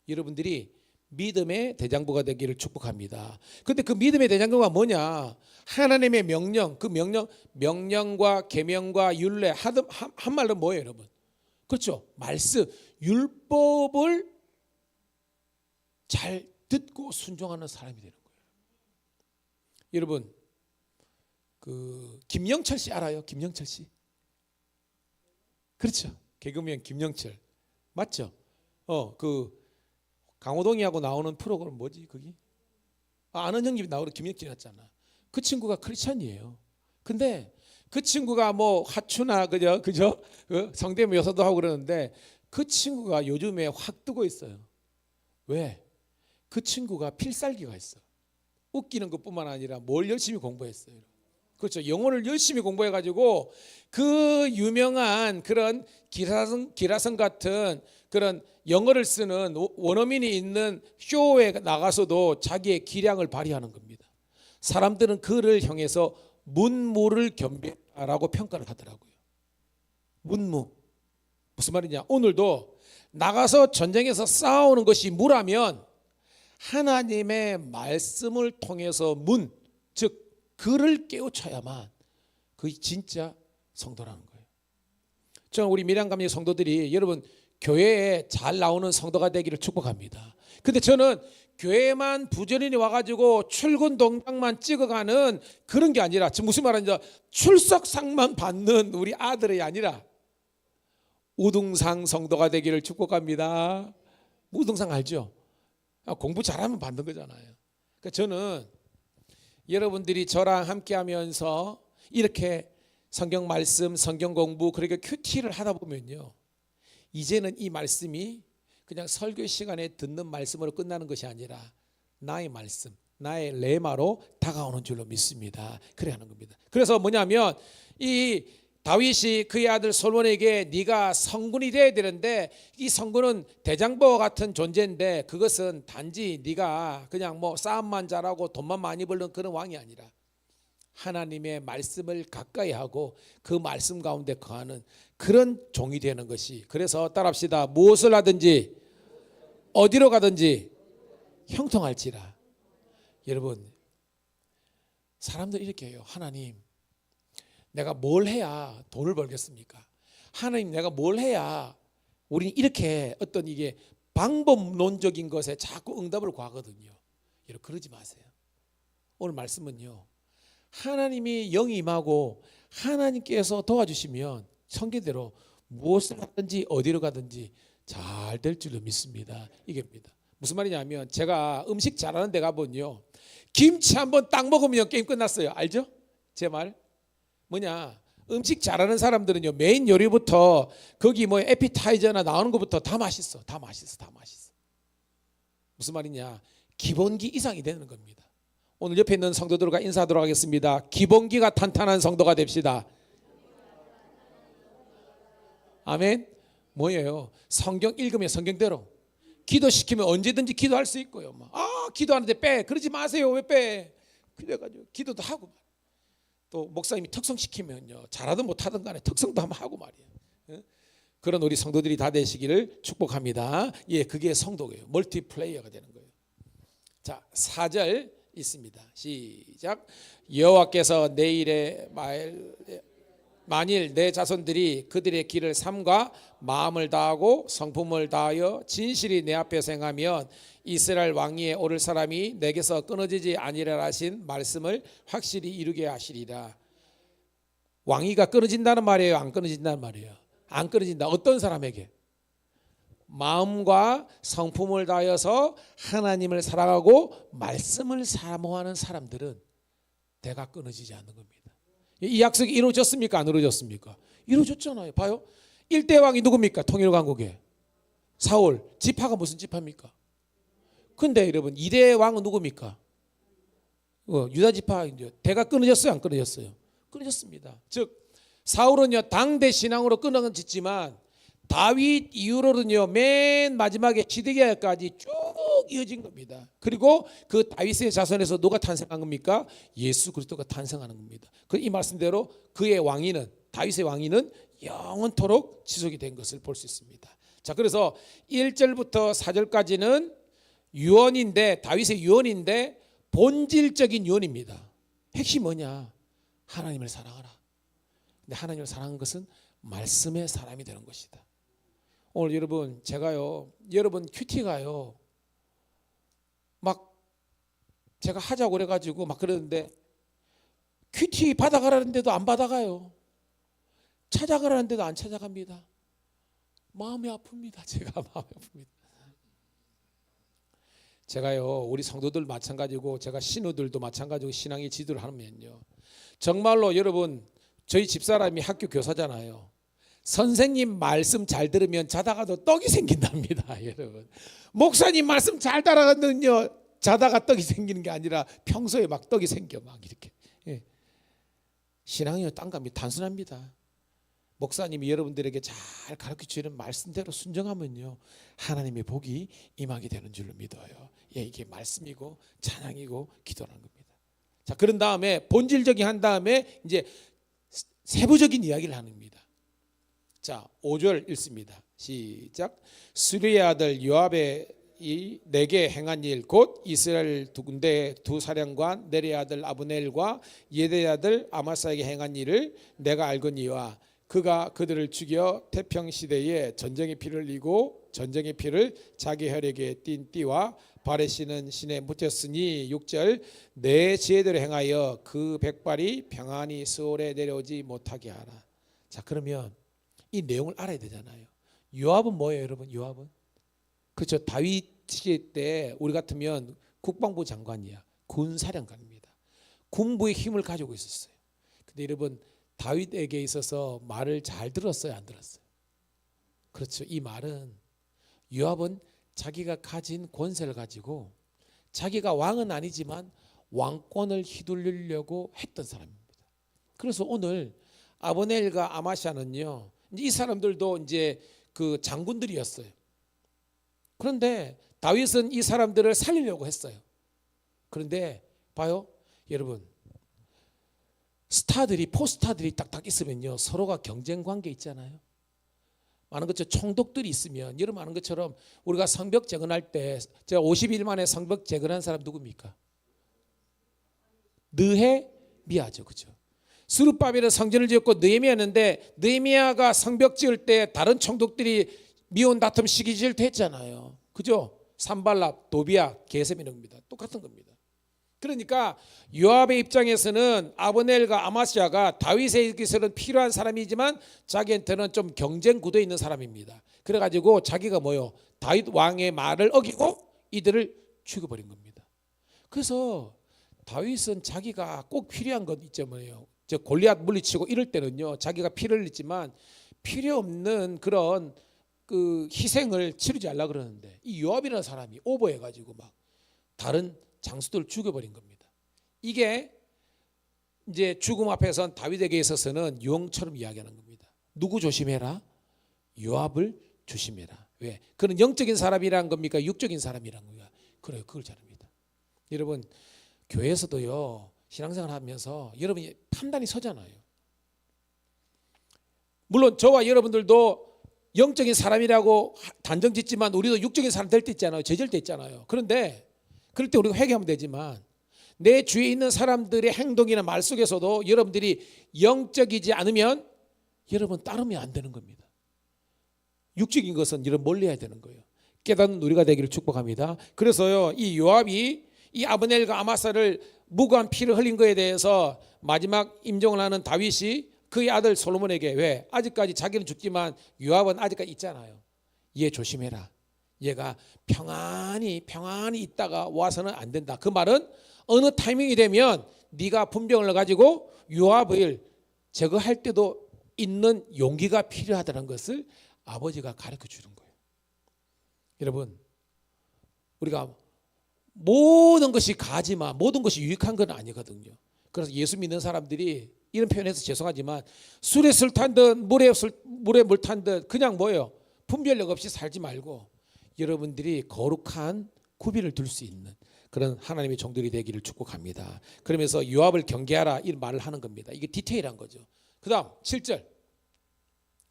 여러분들이 믿음의 대장부가 되기를 축복합니다. 그런데 그 믿음의 대장부가 뭐냐? 하나님의 명령, 그 명령과 계명과 율례 한 말로 뭐예요, 여러분? 그렇죠. 말씀, 율법을 잘 듣고 순종하는 사람이 되는 거예요. 여러분, 그 김영철 씨 알아요? 김영철 씨. 그렇죠. 개그맨 김영철. 맞죠? 그 강호동이하고 나오는 프로그램 뭐지, 거기? 아는 형님이 나오는 김영철이었잖아. 그 친구가 크리스천이에요. 근데 그 친구가 뭐 하추나 그죠? 성대모 여사도 하고 그러는데 그 친구가 요즘에 확 뜨고 있어요. 왜? 그 친구가 필살기가 있어. 웃기는 것뿐만 아니라 뭘 열심히 공부했어요. 그렇죠. 영어를 열심히 공부해가지고 그 유명한 그런 기라성 같은 그런 영어를 쓰는 원어민이 있는 쇼에 나가서도 자기의 기량을 발휘하는 겁니다. 사람들은 그를 향해서 문무를 겸비하라고 평가를 하더라고요. 문무. 무슨 말이냐? 오늘도 나가서 전쟁에서 싸우는 것이 무라면 하나님의 말씀을 통해서 문, 즉 그를 깨우쳐야만 그게 진짜 성도라는 거예요. 저는 우리 밀양감리 성도들이 여러분 교회에 잘 나오는 성도가 되기를 축복합니다. 근데 저는 교회만 부지런히 와가지고 출근 동장만 찍어가는 그런 게 아니라 지금 무슨 말인지 출석상만 받는 우리 아들이 아니라 우등상 성도가 되기를 축복합니다. 우등상 알죠? 공부 잘하면 받는 거잖아요. 그러니까 저는 여러분들이 저랑 함께 하면서 이렇게 성경 말씀, 성경 공부, 그렇게 큐티를 하다 보면요, 이제는 이 말씀이 그냥 설교 시간에 듣는 말씀으로 끝나는 것이 아니라 나의 말씀, 나의 레마로 다가오는 줄로 믿습니다. 그래 하는 겁니다. 그래서 뭐냐면 이 다윗이 그의 아들 솔몬에게 네가 성군이 되어야 되는데 이 성군은 대장부 같은 존재인데 그것은 단지 네가 그냥 뭐 싸움만 잘하고 돈만 많이 벌는 그런 왕이 아니라 하나님의 말씀을 가까이 하고 그 말씀 가운데 거하는 그런 종이 되는 것이, 그래서 따라합시다. 무엇을 하든지 어디로 가든지 형통할지라. 여러분 사람들 이렇게 해요. 하나님 내가 뭘 해야 돈을 벌겠습니까? 하나님 내가 뭘 해야 우리는 이렇게 어떤 이게 방법론적인 것에 자꾸 응답을 구하거든요. 여러분 그러지 마세요. 오늘 말씀은요, 하나님이 영이 임하고 하나님께서 도와주시면 성경대로 무엇을 하든지 어디로 가든지 잘 될 줄로 믿습니다. 이게입니다. 무슨 말이냐면 제가 음식 잘하는 데 가보면요, 김치 한번 딱 먹으면 게임 끝났어요. 알죠? 제 말 뭐냐, 음식 잘하는 사람들은요 메인 요리부터 거기 뭐 에피타이저나 나오는 것부터 다 맛있어. 다 맛있어. 다 맛있어. 무슨 말이냐, 기본기 이상이 되는 겁니다. 오늘 옆에 있는 성도들과 인사하도록 하겠습니다. 기본기가 탄탄한 성도가 됩시다. 아멘. 뭐예요? 성경 읽으면 성경대로, 기도시키면 언제든지 기도할 수 있고요. 기도하는데 빼 그러지 마세요. 왜 빼? 그래가지고 기도도 하고, 또 목사님이 특성시키면요 잘하든 못하든 간에 특성도 한번 하고 말이에요. 그런 우리 성도들이 다 되시기를 축복합니다. 예, 그게 성도예요. 멀티플레이어가 되는 거예요. 자, 4절 있습니다. 시작. 여호와께서 만일 내 자손들이 그들의 길을 삼가 마음을 다하고 성품을 다하여 진실이 내 앞에서 행하면 이스라엘 왕위에 오를 사람이 내게서 끊어지지 아니하리라 하신 말씀을 확실히 이루게 하시리라. 왕위가 끊어진다는 말이에요? 안 끊어진다는 말이에요? 안 끊어진다. 어떤 사람에게? 마음과 성품을 다하여서 하나님을 사랑하고 말씀을 사모하는 사람들은 대가 끊어지지 않는 겁니다. 이 약속이 이루어졌습니까? 안 이루어졌습니까? 이루어졌잖아요. 봐요. 1대 왕이 누굽니까? 통일왕국에 사울. 지파가 무슨 지파입니까? 근데 여러분 2대 왕은 누굽니까? 유다 지파. 대가 끊어졌어요? 안 끊어졌어요? 끊어졌습니다. 즉 사울은요 당대 신앙으로 끊어졌지만 다윗 이후로는요 맨 마지막에 시드기야까지 쭉 이어진 겁니다. 그리고 그 다윗의 자손에서 누가 탄생한 겁니까? 예수 그리스도가 탄생하는 겁니다. 이 말씀대로 그의 왕위는, 다윗의 왕위는 영원토록 지속이 된 것을 볼 수 있습니다. 자, 그래서 1절부터 4절까지는 유언인데, 다윗의 유언인데 본질적인 유언입니다. 핵심이 뭐냐? 하나님을 사랑하라. 근데 하나님을 사랑하는 것은 말씀의 사람이 되는 것이다. 오늘 여러분 제가요, 여러분 큐티가요 막 제가 하자고 그래가지고 막 그러는데 큐티 받아가라는데도 안 받아가요. 찾아가라는데도 안 찾아갑니다. 마음이 아픕니다. 제가 마음이 아픕니다. 제가요 우리 성도들 마찬가지고 제가 신우들도 마찬가지고 신앙의 지도를 하면요 정말로 여러분 저희 집사람이 학교 교사잖아요. 선생님 말씀 잘 들으면 자다가도 떡이 생긴답니다. 여러분, 목사님 말씀 잘 따라가면요 자다가 떡이 생기는 게 아니라 평소에 막 떡이 생겨 막 이렇게. 예. 신앙은요 딴감이 단순합니다. 목사님이 여러분들에게 잘 가르쳐 주는 말씀대로 순종하면요 하나님의 복이 임하게 되는 줄로 믿어요. 예, 이게 말씀이고 찬양이고 기도라는 겁니다. 자, 그런 다음에 본질적인 한 다음에 이제 세부적인 이야기를 하는 겁니다. 자, 5절 읽습니다. 시작. 수리의 아들 요압의 이 내게 행한 일 곧 이스라엘 두 군대 두 사령관 네리의 아들 아브넬과 예대의 아들 아마사에게 행한 일을 내가 알거니와 그가 그들을 죽여 태평시대에 전쟁의 피를 흘리고 전쟁의 피를 자기 혈액에 띤 띠와 바레시는 신에 묻혔으니 6절 내 지혜대로 행하여 그 백발이 평안히 스올에 내려오지 못하게 하라. 자, 그러면 이 내용을 알아야 되잖아요. 요압은 뭐예요, 여러분? 요압은 그렇죠. 다윗 시대 때 우리 같으면 국방부 장관이야. 군사령관입니다. 군부의 힘을 가지고 있었어요. 근데 여러분 다윗에게 있어서 말을 잘 들었어요, 안 들었어요? 그렇죠. 이 말은 요압은 자기가 가진 권세를 가지고 자기가 왕은 아니지만 왕권을 휘둘리려고 했던 사람입니다. 그래서 오늘 아브넬과 아마샤는요, 이 사람들도 이제 그 장군들이었어요. 그런데 다윗은 이 사람들을 살리려고 했어요. 그런데 봐요, 여러분, 스타들이 포스타들이 딱딱 있으면요 서로가 경쟁 관계 있잖아요. 많은 것처럼 총독들이 있으면 여러분 아는 것처럼 우리가 성벽 재건할 때 제가 50일 만에 성벽 재건한 사람 누굽니까? 느헤미야죠, 그죠? 스룹바벨은 성전을 지었고 느헤미야였는데 느헤미야가 성벽 지을 때 다른 총독들이 미혼 다툼 시기질투 했잖아요, 그죠? 산발랍, 도비야, 게셈 이런 겁니다. 똑같은 겁니다. 그러니까 요압의 입장에서는 아브넬과 아마시아가 다윗에게서는 필요한 사람이지만 자기한테는 좀 경쟁 구도에 있는 사람입니다. 그래가지고 자기가 뭐요? 다윗 왕의 말을 어기고 이들을 죽여버린 겁니다. 그래서 다윗은 자기가 꼭 필요한 것 있잖아요. 저 골리앗 물리치고 이럴 때는요 자기가 피를 흘리지만 필요 없는 그런 그 희생을 치르지 않으려고 그러는데 이 요압이라는 사람이 오버해가지고 막 다른 장수들을 죽여버린 겁니다. 이게 이제 죽음 앞에선 다윗에게 있어서는 용처럼 이야기하는 겁니다. 누구 조심해라? 요압을 조심해라. 왜? 그는 영적인 사람이란 겁니까? 육적인 사람이란 겁니까? 그래요, 그걸 잘합니다. 여러분 교회에서도요 신앙생활 하면서 여러분이 판단이 서잖아요. 물론 저와 여러분들도 영적인 사람이라고 단정 짓지만 우리도 육적인 사람 될 때 있잖아요. 제절 때 있잖아요. 그런데 그럴 때 우리가 회개하면 되지만 내 주위에 있는 사람들의 행동이나 말 속에서도 여러분들이 영적이지 않으면 여러분 따르면 안 되는 겁니다. 육적인 것은 여러분 멀리해야 되는 거예요. 깨닫는 우리가 되기를 축복합니다. 그래서요 이 요압이 이 아브넬과 아마사를 무고한 피를 흘린 것에 대해서 마지막 임종을 하는 다윗이 그의 아들 솔로몬에게 왜? 아직까지 자기는 죽지만 요압은 아직까지 있잖아요. 얘 조심해라. 얘가 평안히 있다가 와서는 안 된다. 그 말은 어느 타이밍이 되면 네가 분병을 가지고 요압을 제거할 때도 있는 용기가 필요하다는 것을 아버지가 가르쳐 주는 거예요. 여러분 우리가 모든 것이 가지만 모든 것이 유익한 건 아니거든요. 그래서 예수 믿는 사람들이 이런 표현해서 죄송하지만 술에 술 탄 듯 물에 물 탄 듯 그냥 뭐예요? 분별력 없이 살지 말고 여러분들이 거룩한 구비를 둘 수 있는 그런 하나님의 종들이 되기를 축복합니다. 그러면서 요압을 경계하라 이런 말을 하는 겁니다. 이게 디테일한 거죠. 그 다음 7절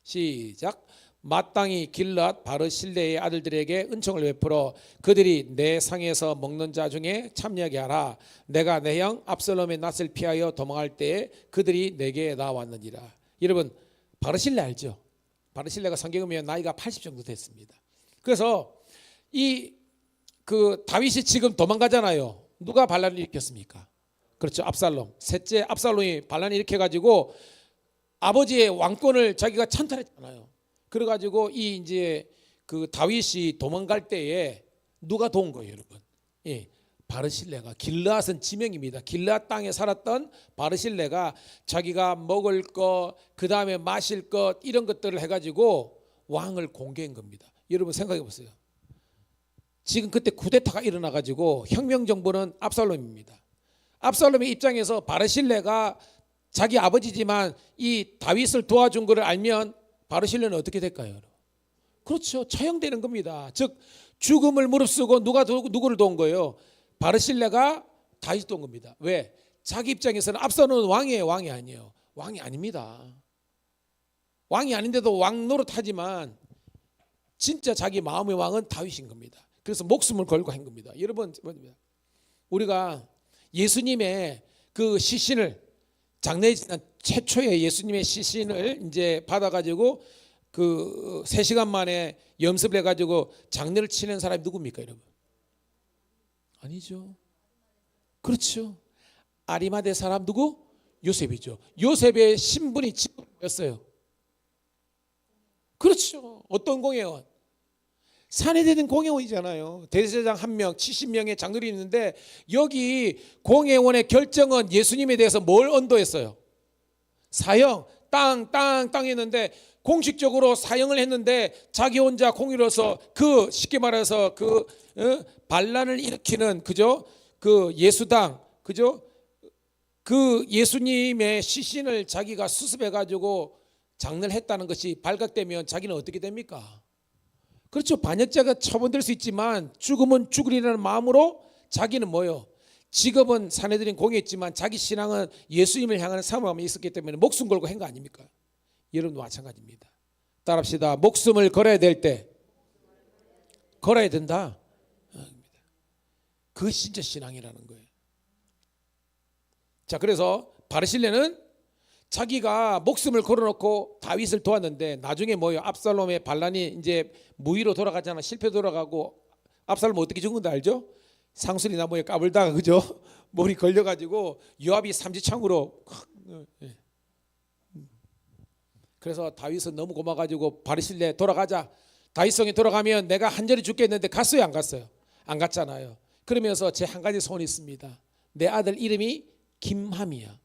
시작. 마땅히 길랏 바르실레의 아들들에게 은총을 베풀어 그들이 내 상에서 먹는 자 중에 참여하게 하라. 내가 내 형 압살롬의 낯을 피하여 도망할 때에 그들이 내게 나왔느니라. 여러분 바르실레 알죠? 바르실레가 성경에 보면 나이가 80 정도 됐습니다. 그래서 이 그 다윗이 지금 도망가잖아요. 누가 반란을 일으켰습니까? 그렇죠, 압살롬. 셋째 압살롬이 반란을 일으켜가지고 아버지의 왕권을 자기가 찬탈했잖아요. 그래가지고 이 이제 그 다윗이 도망갈 때에 누가 도운 거예요, 여러분? 예, 바르실레가, 길르앗은 지명입니다. 길르앗 땅에 살았던 바르실레가 자기가 먹을 것, 그 다음에 마실 것, 이런 것들을 해가지고 왕을 공개한 겁니다. 여러분 생각해 보세요. 지금 그때 쿠데타가 일어나가지고 혁명정부는 압살롬입니다. 압살롬의 입장에서 바르실레가 자기 아버지지만 이 다윗을 도와준 것을 알면 바르실레는 어떻게 될까요? 그렇죠. 처형되는 겁니다. 즉 죽음을 무릅쓰고 누구를 도운 거예요? 바르실레가 다윗 도운 겁니다. 왜? 자기 입장에서는 압살롬은 왕이에요, 왕이 아니에요? 왕이 아닙니다. 왕이 아닌데도 왕 노릇하지만 진짜 자기 마음의 왕은 다윗인 겁니다. 그래서 목숨을 걸고 한 겁니다. 여러분, 우리가 예수님의 그 시신을 장례 최초의 예수님의 시신을 이제 받아가지고 그 3시간 만에 염습을 해가지고 장례를 치는 사람이 누굽니까, 여러분? 아니죠. 그렇죠. 아리마대 사람 누구? 요셉이죠. 요셉의 신분이 뭐였어요? 그렇죠. 어떤 공회원? 산해되는 공회원이잖아요. 대제사장 1명, 70명의 장로들이 있는데 여기 공회원의 결정은 예수님에 대해서 뭘 언도했어요? 사형, 땅 했는데 공식적으로 사형을 했는데 자기 혼자 공의로서 그 쉽게 말해서 그 반란을 일으키는 그죠? 그 예수당 그죠? 그 예수님의 시신을 자기가 수습해 가지고 장례를 했다는 것이 발각되면 자기는 어떻게 됩니까? 그렇죠. 반역자가 처분될 수 있지만 죽으면 죽으리라는 마음으로 자기는 뭐요? 직업은 사내들인 공의했지만 자기 신앙은 예수님을 향하는 사모함이 있었기 때문에 목숨 걸고 한 거 아닙니까? 여러분도 마찬가지입니다. 따라합시다. 목숨을 걸어야 될 때 걸어야 된다. 그것이 진짜 신앙이라는 거예요. 자, 그래서 바르실레는 자기가 목숨을 걸어놓고 다윗을 도왔는데 나중에 뭐예요? 압살롬의 반란이 이제 무위로 돌아가잖아. 실패 돌아가고 압살롬 어떻게 죽은 거 알죠? 상수리 나무에 까불다가 그죠? 머리 걸려가지고 요압이 삼지창으로. 그래서 다윗은 너무 고마가지고 바르실레 돌아가자. 다윗성에 돌아가면 내가 한절이 죽겠는데 갔어요, 안 갔어요? 안 갔잖아요. 그러면서 제 한 가지 소원이 있습니다. 내 아들 이름이 김함이야.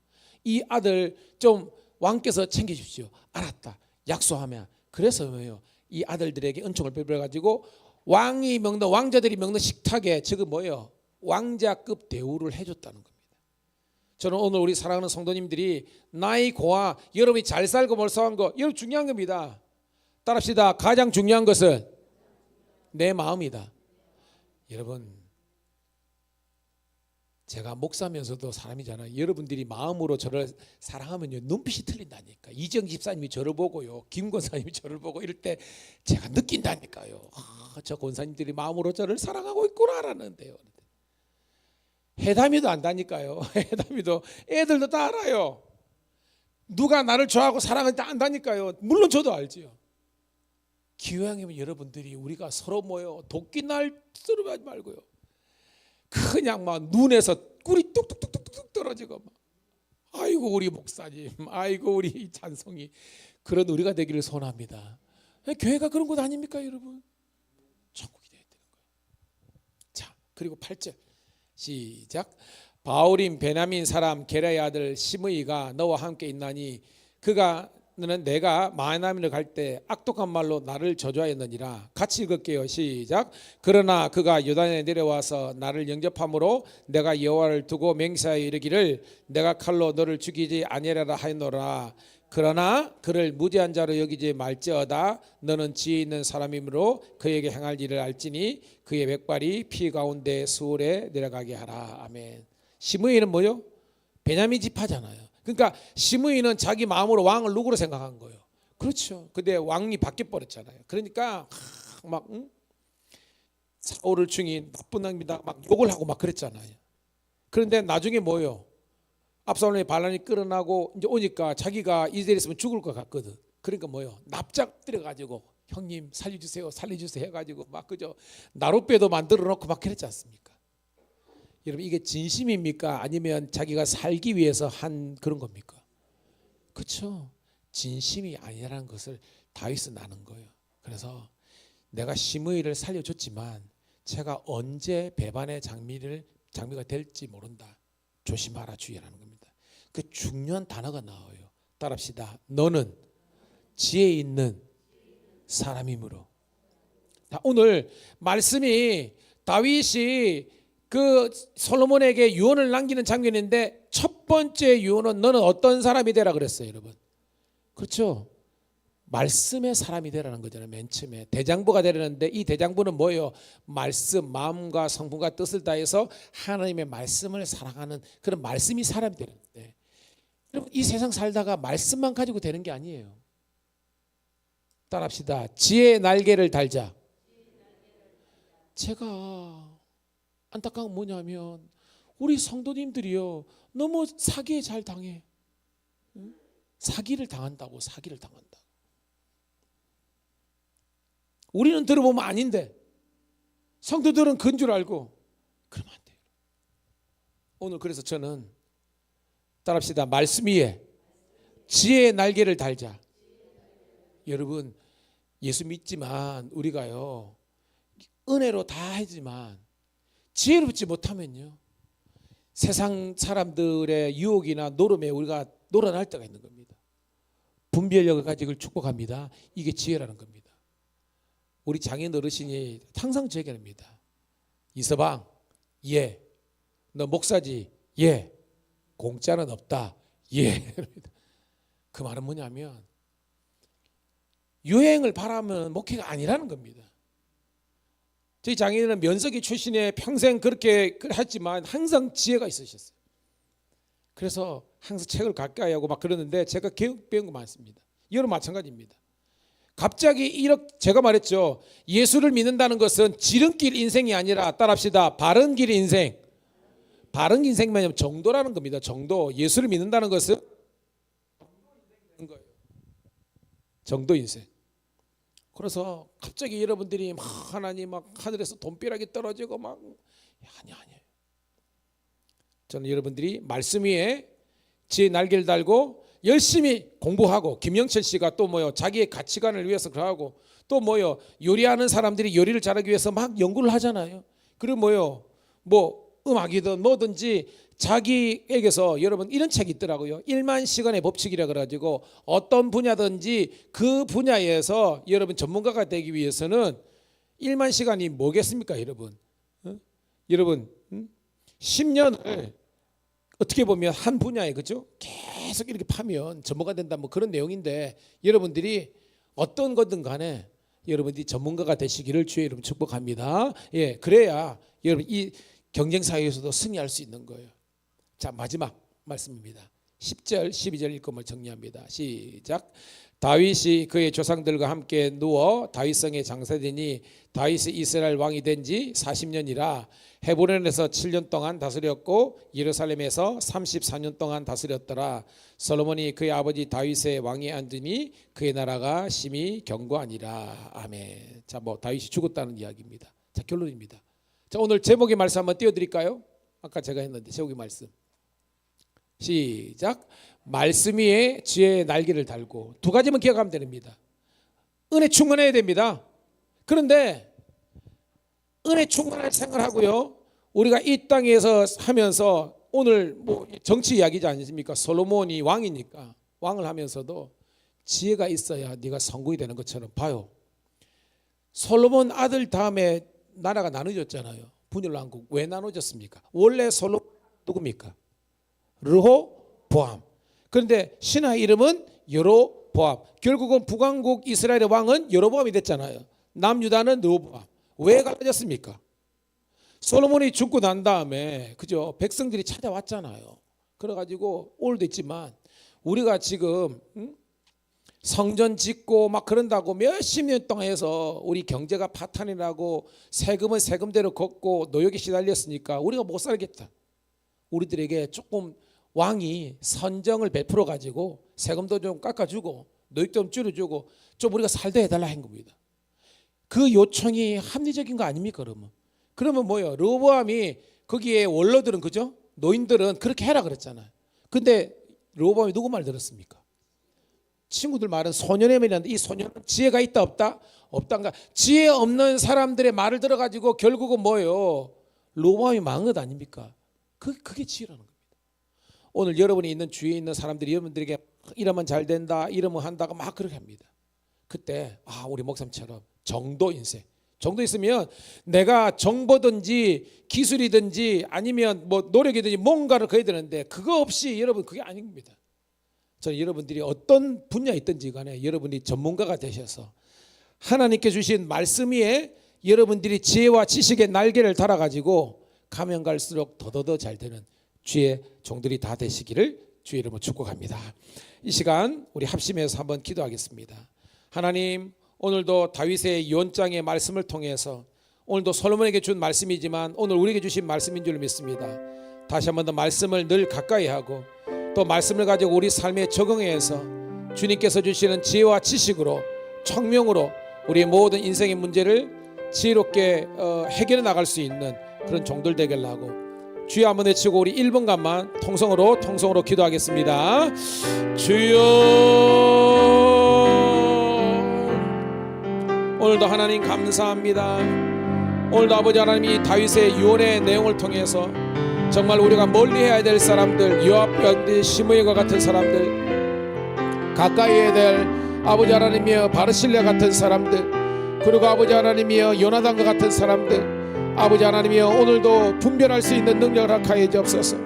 이 아들 좀 왕께서 챙겨주십시오. 알았다. 약속하면. 그래서 뭐예요? 이 아들들에게 은총을 베풀어가지고 왕이 먹는 왕자들이 먹는 식탁에 지금 뭐예요? 왕자급 대우를 해줬다는 겁니다. 저는 오늘 우리 사랑하는 성도님들이 나이 고와 여러분이 잘 살고 멀쩡한 거 여러분 중요한 겁니다. 따라합시다. 가장 중요한 것은 내 마음이다. 여러분 제가 목사면서도 사람이잖아요. 여러분들이 마음으로 저를 사랑하면요 눈빛이 틀린다니까. 이정 집사님이 저를 보고요, 김 권사님이 저를 보고 이럴 때 제가 느낀다니까요. 저 권사님들이 마음으로 저를 사랑하고 있구나라는데요. 해담이도 안다니까요. 해담이도 애들도 다 알아요. 누가 나를 좋아하고 사랑하는지 안다니까요. 물론 저도 알지요. 기왕이면 여러분들이 우리가 서로 모여 도끼날 서로 하지 말고요. 그냥 막 눈에서 꿀이 뚝뚝뚝뚝 떨어지고 막 아이고 우리 목사님, 아이고 우리 찬송이 그런 우리가 되기를 소원합니다. 교회가 그런 곳 아닙니까, 여러분? 천국이 되어야 되는 거예요. 자, 그리고 8절 시작. 바울인 베냐민 사람 게라의 아들 시므이가 너와 함께 있나니 그가는 내가 마하나임을 갈 때 악독한 말로 나를 저주하였느니라. 같이 읽을게요. 시작. 그러나 그가 요단에 내려와서 나를 영접함으로 내가 여호와를 두고 맹세하여 이르기를 내가 칼로 너를 죽이지 아니하리라 하였노라. 그러나 그를 무죄한 자로 여기지 말지어다. 너는 지혜 있는 사람이므로 그에게 행할 일을 알지니 그의 맥발이 피 가운데 수월에 내려가게 하라. 아멘. 시므이는 뭐요? 베냐민 지파잖아요. 그러니까 시므이는 자기 마음으로 왕을 누구로 생각한 거예요? 그렇죠. 근데 왕이 바뀌어 버렸잖아요. 그러니까 막 사울을 중인 나쁜 놈이다 막 욕을 하고 막 그랬잖아요. 그런데 나중에 뭐예요? 압살롬의 반란이 끌어나고 이제 오니까 자기가 이대로 있으면 죽을 것 같거든. 그러니까 뭐예요? 납작 들어가지고 형님 살려주세요, 살려주세요 해가지고 막 그죠? 나룻배도 만들어 놓고 막 그랬지 않습니까? 여러분 이게 진심입니까? 아니면 자기가 살기 위해서 한 그런 겁니까? 그렇죠. 진심이 아니라는 것을 다윗은 아는 거예요. 그래서 내가 시므이를 살려줬지만 제가 언제 배반의 장미를 장미가 될지 모른다. 조심하라 주의라는 겁니다. 그 중요한 단어가 나와요. 따라합시다. 너는 지혜 있는 사람이므로. 오늘 말씀이 다윗이 그 솔로몬에게 유언을 남기는 장면인데 첫 번째 유언은 너는 어떤 사람이 되라 그랬어요, 여러분. 그렇죠? 말씀의 사람이 되라는 거잖아요. 맨 처음에 대장부가 되라는데 이 대장부는 뭐예요? 말씀, 마음과 성품과 뜻을 다해서 하나님의 말씀을 사랑하는 그런 말씀이 사람이 되는데, 여러분 이 세상 살다가 말씀만 가지고 되는 게 아니에요. 따라합시다. 지혜의 날개를 달자. 제가 안타까운 건 뭐냐면 우리 성도님들이요 너무 사기에 잘 당해. 사기를 당한다고. 사기를 당한다. 우리는 들어보면 아닌데 성도들은 그런 줄 알고 그러면 안 돼요. 오늘 그래서 저는 따라합시다. 말씀 위에 지혜의 날개를 달자. 여러분 예수 믿지만 우리가요 은혜로 다 하지만 지혜를 붙지 못하면요 세상 사람들의 유혹이나 노름에 우리가 놀아날 때가 있는 겁니다. 분별력을 가지고 축복합니다. 이게 지혜라는 겁니다. 우리 장인 어르신이 항상 제 얘기합니다. 이서방, 예. 너 목사지? 예. 공짜는 없다. 예. 그 말은 뭐냐면 유행을 바라면 목회가 아니라는 겁니다. 저희 장인은 면석이 출신에 평생 그렇게 했지만 항상 지혜가 있으셨어요. 그래서 항상 책을 가까이 하고 막 그러는데 제가 교육 배운 거 많습니다. 여러분 마찬가지입니다. 갑자기 이렇게 제가 말했죠. 예수를 믿는다는 것은 지름길 인생이 아니라 따라합시다. 바른 길 인생. 바른 인생이면 정도라는 겁니다. 정도. 예수를 믿는다는 것은 정도 인생. 그래서 갑자기 여러분들이 막 하나님 막 하늘에서 돈벼락이 떨어지고 막 아니에요. 저는 여러분들이 말씀 위에 지혜 날개를 달고 열심히 공부하고 김영철 씨가 또 뭐요 자기의 가치관을 위해서 그러고 또 뭐요 요리하는 사람들이 요리를 잘하기 위해서 막 연구를 하잖아요. 그리고 뭐요 뭐 음악이든 뭐든지 자기에게서 여러분 이런 책이 있더라고요. 1만 시간의 법칙이라 그래가지고 어떤 분야든지 그 분야에서 여러분 전문가가 되기 위해서는 1만 시간이 뭐겠습니까 여러분? 여러분 10년을 어떻게 보면 한 분야에 그죠? 계속 이렇게 파면 전문가 된다 뭐 그런 내용인데 여러분들이 어떤 거든 간에 여러분들이 전문가가 되시기를 주의 이름 축복합니다. 예, 그래야 여러분 이 경쟁 사회에서도 승리할 수 있는 거예요. 자, 마지막 말씀입니다. 10절 12절 읽음을 정리합니다. 시작. 다윗이 그의 조상들과 함께 누워 다윗성에 장사되니 다윗이 이스라엘 왕이 된 지 40년이라 헤브론에서 7년 동안 다스렸고 예루살렘에서 34년 동안 다스렸더라. 솔로몬이 그의 아버지 다윗의 왕에 앉으니 그의 나라가 심히 견고하니라. 아멘. 자, 뭐 다윗이 죽었다는 이야기입니다. 자, 결론입니다. 자, 오늘 제목의 말씀 한번 띄워드릴까요? 아까 제가 했는데 제목의 말씀. 시작. 말씀 위에 지혜의 날개를 달고 두 가지만 기억하면 됩니다. 은혜 충만해야 됩니다. 그런데 은혜 충만할 생각을 하고요. 우리가 이 땅에서 하면서 오늘 뭐 정치 이야기지 않습니까? 솔로몬이 왕이니까 왕을 하면서도 지혜가 있어야 네가 성공이 되는 것처럼 봐요. 솔로몬 아들 다음에 나라가 나눠졌잖아요. 분열왕국. 왜 나눠졌습니까? 원래 솔로몬 누굽니까? 르호보암. 그런데 신하의 이름은 여로보암. 결국은 북왕국 이스라엘의 왕은 여로보암이 됐잖아요. 남유다는 르호보암. 왜 갈라졌습니까? 솔로몬이 죽고 난 다음에 그죠? 백성들이 찾아왔잖아요. 그래가지고 오늘도 있지만 우리가 지금 성전 짓고 막 그런다고 몇십 년 동안 해서 우리 경제가 파탄이 나고 세금은 세금대로 걷고 노역에 시달렸으니까 우리가 못 살겠다. 우리들에게 조금 왕이 선정을 베풀어 가지고 세금도 좀 깎아주고 노역 좀 줄여주고 좀 우리가 살게 해달라 한 겁니다. 그 요청이 합리적인 거 아닙니까? 그러면 뭐예요? 르호보암이 거기에 원로들은 그죠? 노인들은 그렇게 해라 그랬잖아요. 근데 르호보암이 누구 말 들었습니까? 친구들 말은 소년의 말이란데 이 소년은 지혜가 있다 없다? 없단가. 지혜 없는 사람들의 말을 들어가지고 결국은 뭐예요? 로마이 망한 것 아닙니까? 그게 지혜라는 겁니다. 오늘 여러분이 있는 주위에 있는 사람들이 여러분들에게 이러면 잘 된다, 이러면 한다고 막 그렇게 합니다. 그때 우리 목사님처럼 정도 인생, 정도 있으면 내가 정보든지 기술이든지 아니면 뭐 노력이든지 뭔가를 거야 되는데 그거 없이 여러분 그게 아닙니다. 저는 여러분들이 어떤 분야에 있든지 간에 여러분이 전문가가 되셔서 하나님께 주신 말씀 위에 여러분들이 지혜와 지식의 날개를 달아가지고 가면 갈수록 더더더 잘 되는 주의 종들이 다 되시기를 주의 이름으로 축복합니다. 이 시간 우리 합심해서 한번 기도하겠습니다. 하나님, 오늘도 다윗의 유언장의 말씀을 통해서 오늘도 솔로몬에게 준 말씀이지만 오늘 우리에게 주신 말씀인 줄 믿습니다. 다시 한번 더 말씀을 늘 가까이 하고 또 말씀을 가지고 우리 삶에 적용해서 주님께서 주시는 지혜와 지식으로 청명으로 우리의 모든 인생의 문제를 지혜롭게 해결해 나갈 수 있는 그런 종들 되길 하고 주여 한번 외치고 우리 1분간만 통성으로 기도하겠습니다. 주여, 오늘도 하나님 감사합니다. 오늘도 아버지 하나님이 다윗의 유언의 내용을 통해서 정말 우리가 멀리해야 될 사람들, 요압, 시므이와 같은 사람들, 가까이 해야 될 아버지 하나님이여 바르실레 같은 사람들, 그리고 아버지 하나님이여 요나단과 같은 사람들, 아버지 하나님이여 오늘도 분별할 수 있는 능력을 허락하여 주옵소서.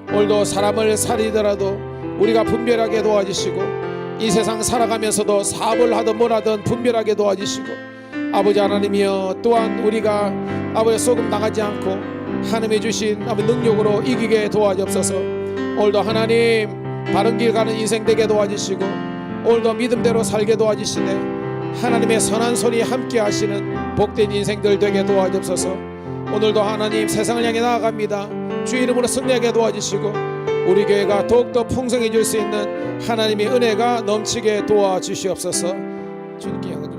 오늘도 사람을 살리더라도 우리가 분별하게 도와주시고 이 세상 살아가면서도 사업을 하든 뭘 하든 분별하게 도와주시고 아버지 하나님이여 또한 우리가 아버지 소금 나가지 않고 하나님이 주신 능력으로 이기게 도와주옵소서. 오늘도 하나님 바른 길 가는 인생 되게 도와주시고 오늘도 믿음대로 살게 도와주시네. 하나님의 선한 손이 함께 하시는 복된 인생들 되게 도와주옵소서. 오늘도 하나님 세상을 향해 나아갑니다. 주의 이름으로 승리하게 도와주시고 우리 교회가 더욱더 풍성해질 수 있는 하나님의 은혜가 넘치게 도와주시옵소서. 주님께 영광 드립니다.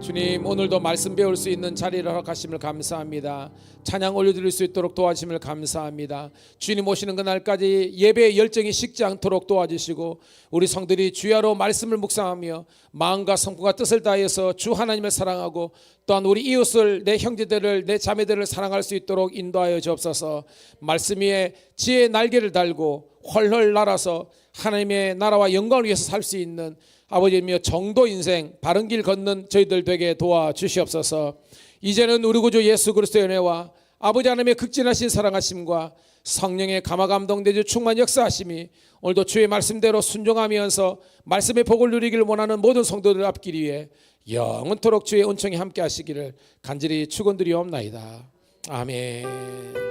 주님, 오늘도 말씀 배울 수 있는 자리를 허락하심을 감사합니다. 찬양 올려드릴 수 있도록 도와주심을 감사합니다. 주님 오시는 그날까지 예배의 열정이 식지 않도록 도와주시고 우리 성들이 주야로 말씀을 묵상하며 마음과 성품과 뜻을 다해서 주 하나님을 사랑하고 또한 우리 이웃을, 내 형제들을, 내 자매들을 사랑할 수 있도록 인도하여 주옵소서. 말씀 위에 지혜의 날개를 달고 훨훨 날아서 하나님의 나라와 영광을 위해서 살 수 있는 아버지며 정도 인생 바른 길 걷는 저희들 되게 도와주시옵소서. 이제는 우리 구주 예수 그리스도의 은혜와 아버지 하나님의 극진하신 사랑하심과 성령의 감화감동되주 충만 역사하심이 오늘도 주의 말씀대로 순종하면서 말씀의 복을 누리기를 원하는 모든 성도들 앞길 위해 영원토록 주의 은총이 함께 하시기를 간절히 축원드리옵나이다. 아멘.